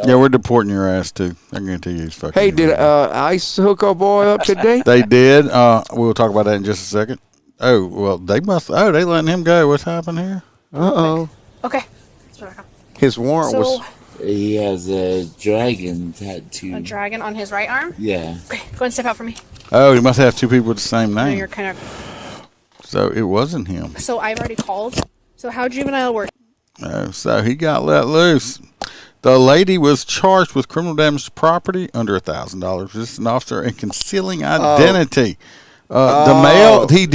Yeah, we're deporting your ass too. I guarantee you he's fucking. Hey, did ICE hook our boy up today? They did. We'll talk about that in just a second. Oh, well, they must. Oh, they letting him go. What's happened here? Uh-oh. Okay. His warrant was He has a dragon tattoo. A dragon on his right arm? Yeah. Okay, go and step out for me. Oh, he must have two people with the same I know name. you're kind of. So it wasn't him. So I've already called. So how juvenile work? So he got let loose. The lady was charged with criminal damage to property under $1,000. Resisting an officer and concealing identity. The male he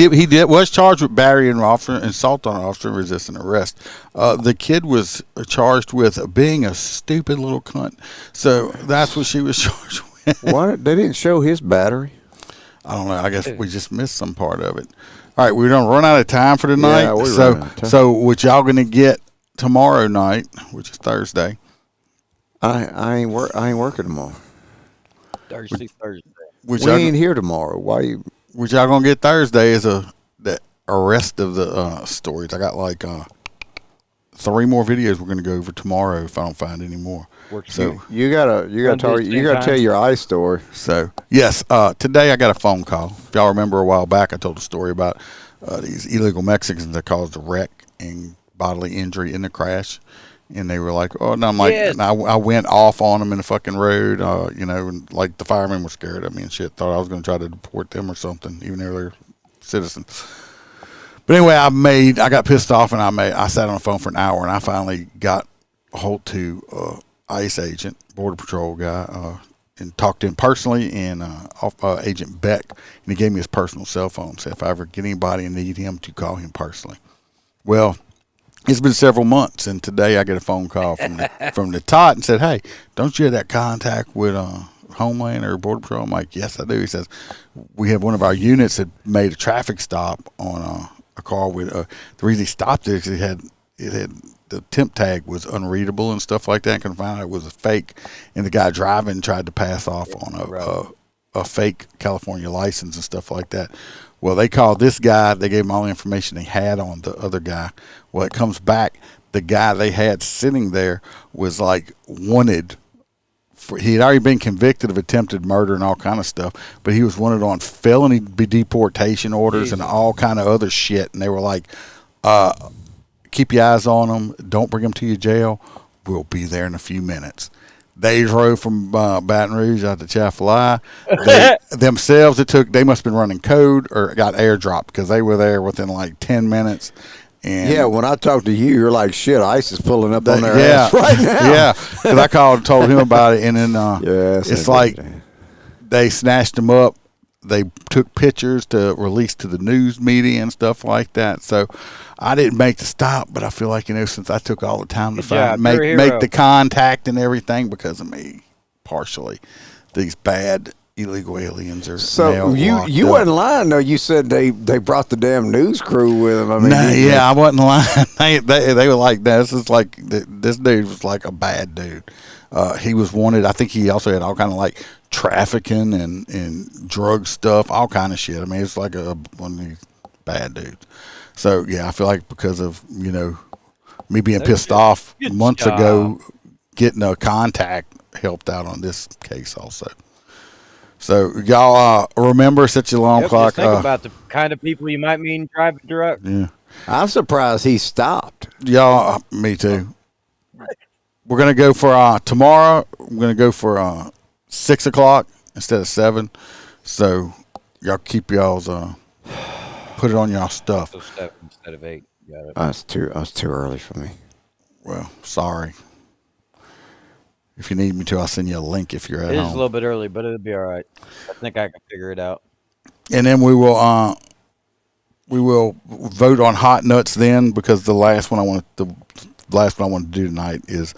was charged with battery and officer and assault on an officer and resisting arrest. The kid was charged with being a stupid little cunt. So that's what she was charged with. What? They didn't show his battery? I don't know. I guess we just missed some part of it. All right, we're gonna run out of time for tonight. Yeah, we're running out of time. So what y'all gonna get tomorrow night, which is Thursday? I ain't working tomorrow. Thursday. We ain't here tomorrow. Why you? What y'all gonna get Thursday is the rest of the stories. I got like 3 more videos we're gonna go over tomorrow if I don't find any more. So you gotta tell your ICE story. So yes, today I got a phone call. If y'all remember a while back, I told a story about these illegal Mexicans that caused a wreck and bodily injury in the crash. And they were like, oh, and I'm like, Yes. and I went off on them in the fucking road, and like the firemen were scared of me and shit. Thought I was going to try to deport them or something, even though they're citizens. But anyway, I got pissed off and I sat on the phone for an hour and I finally got a hold to ICE agent, Border Patrol guy, and talked to him personally and Agent Beck. And he gave me his personal cell phone. Said if I ever get anybody and need him to call him personally. Well, it's been several months, and today I get a phone call from the tot and said, "Hey, don't you have that contact with Homeland or Border Patrol?" I'm like, "Yes, I do." He says, "We have one of our units that made a traffic stop on a car with the reason he stopped it is it had the temp tag was unreadable and stuff like that, and couldn't find out it was a fake, and the guy driving tried to pass off on a fake California license and stuff like that." Well, they called this guy. They gave him all the information they had on the other guy. Well, it comes back. The guy they had sitting there was like wanted. He had already been convicted of attempted murder and all kind of stuff, but he was wanted on felony deportation orders and all kind of other shit. And they were like, keep your eyes on him. Don't bring him to your jail. We'll be there in a few minutes. They drove from Baton Rouge out to Chaffalaya. Themselves, they must have been running code or got airdropped because they were there within like 10 minutes. And yeah, when I talked to you, you're like, shit, ICE is pulling up on their ass right now. Yeah, because I called and told him about it, and then it's like they snatched him up. They took pictures to release to the news media and stuff like that. So I didn't make the stop, but I feel like, since I took all the time to make the contact and everything because of me, partially, these bad illegal aliens are so you wasn't lying though. You said they brought the damn news crew with them. I mean, I wasn't lying. They were like, this is like this dude was like a bad dude. He was wanted. I think he also had all kind of like trafficking and drug stuff, all kind of shit. I mean, it's like one of these bad dudes. So yeah, I feel like because of me being pissed off months ago, getting a contact helped out on this case also. So y'all remember, set your alarm clock. Just think about the kind of people you might meet driving truck. Yeah, I'm surprised he stopped. Y'all, me too. We're gonna go for tomorrow. We're gonna go for 6 o'clock instead of 7. So y'all keep y'all's put it on y'all stuff. So 7 instead of 8. Got it. That's too early for me. Well, sorry. If you need me to, I'll send you a link if you're at home. It is a little bit early, but it'll be all right. I think I can figure it out. And then we will vote on hot nuts then, because the last one I want to do tonight is,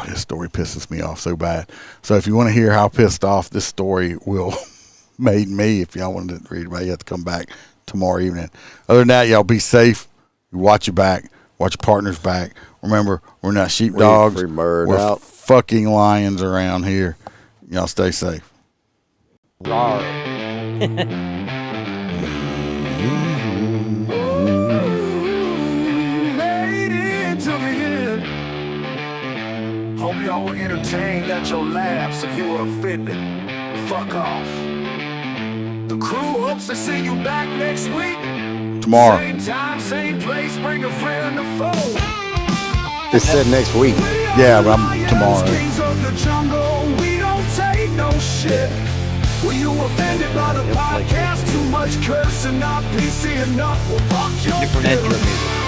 this story pisses me off so bad. So if you want to hear how pissed off this story will made me, if y'all wanted to read about it, you have to come back tomorrow evening. Other than that, y'all be safe. You watch your back. Watch your partner's back. Remember, we're not sheepdogs. We're fucking lions around here. Y'all stay safe. Rawr. Hope y'all were entertained at your laughs. If you were offended, fuck off. The crew hopes to see you back next week. Tomorrow. Same time, same place, bring a friend to fold. It's said next week. Yeah, but I'm tomorrow. Were you offended by the podcast? Too much cursing, not PC enough. Well, fuck your Different intro music.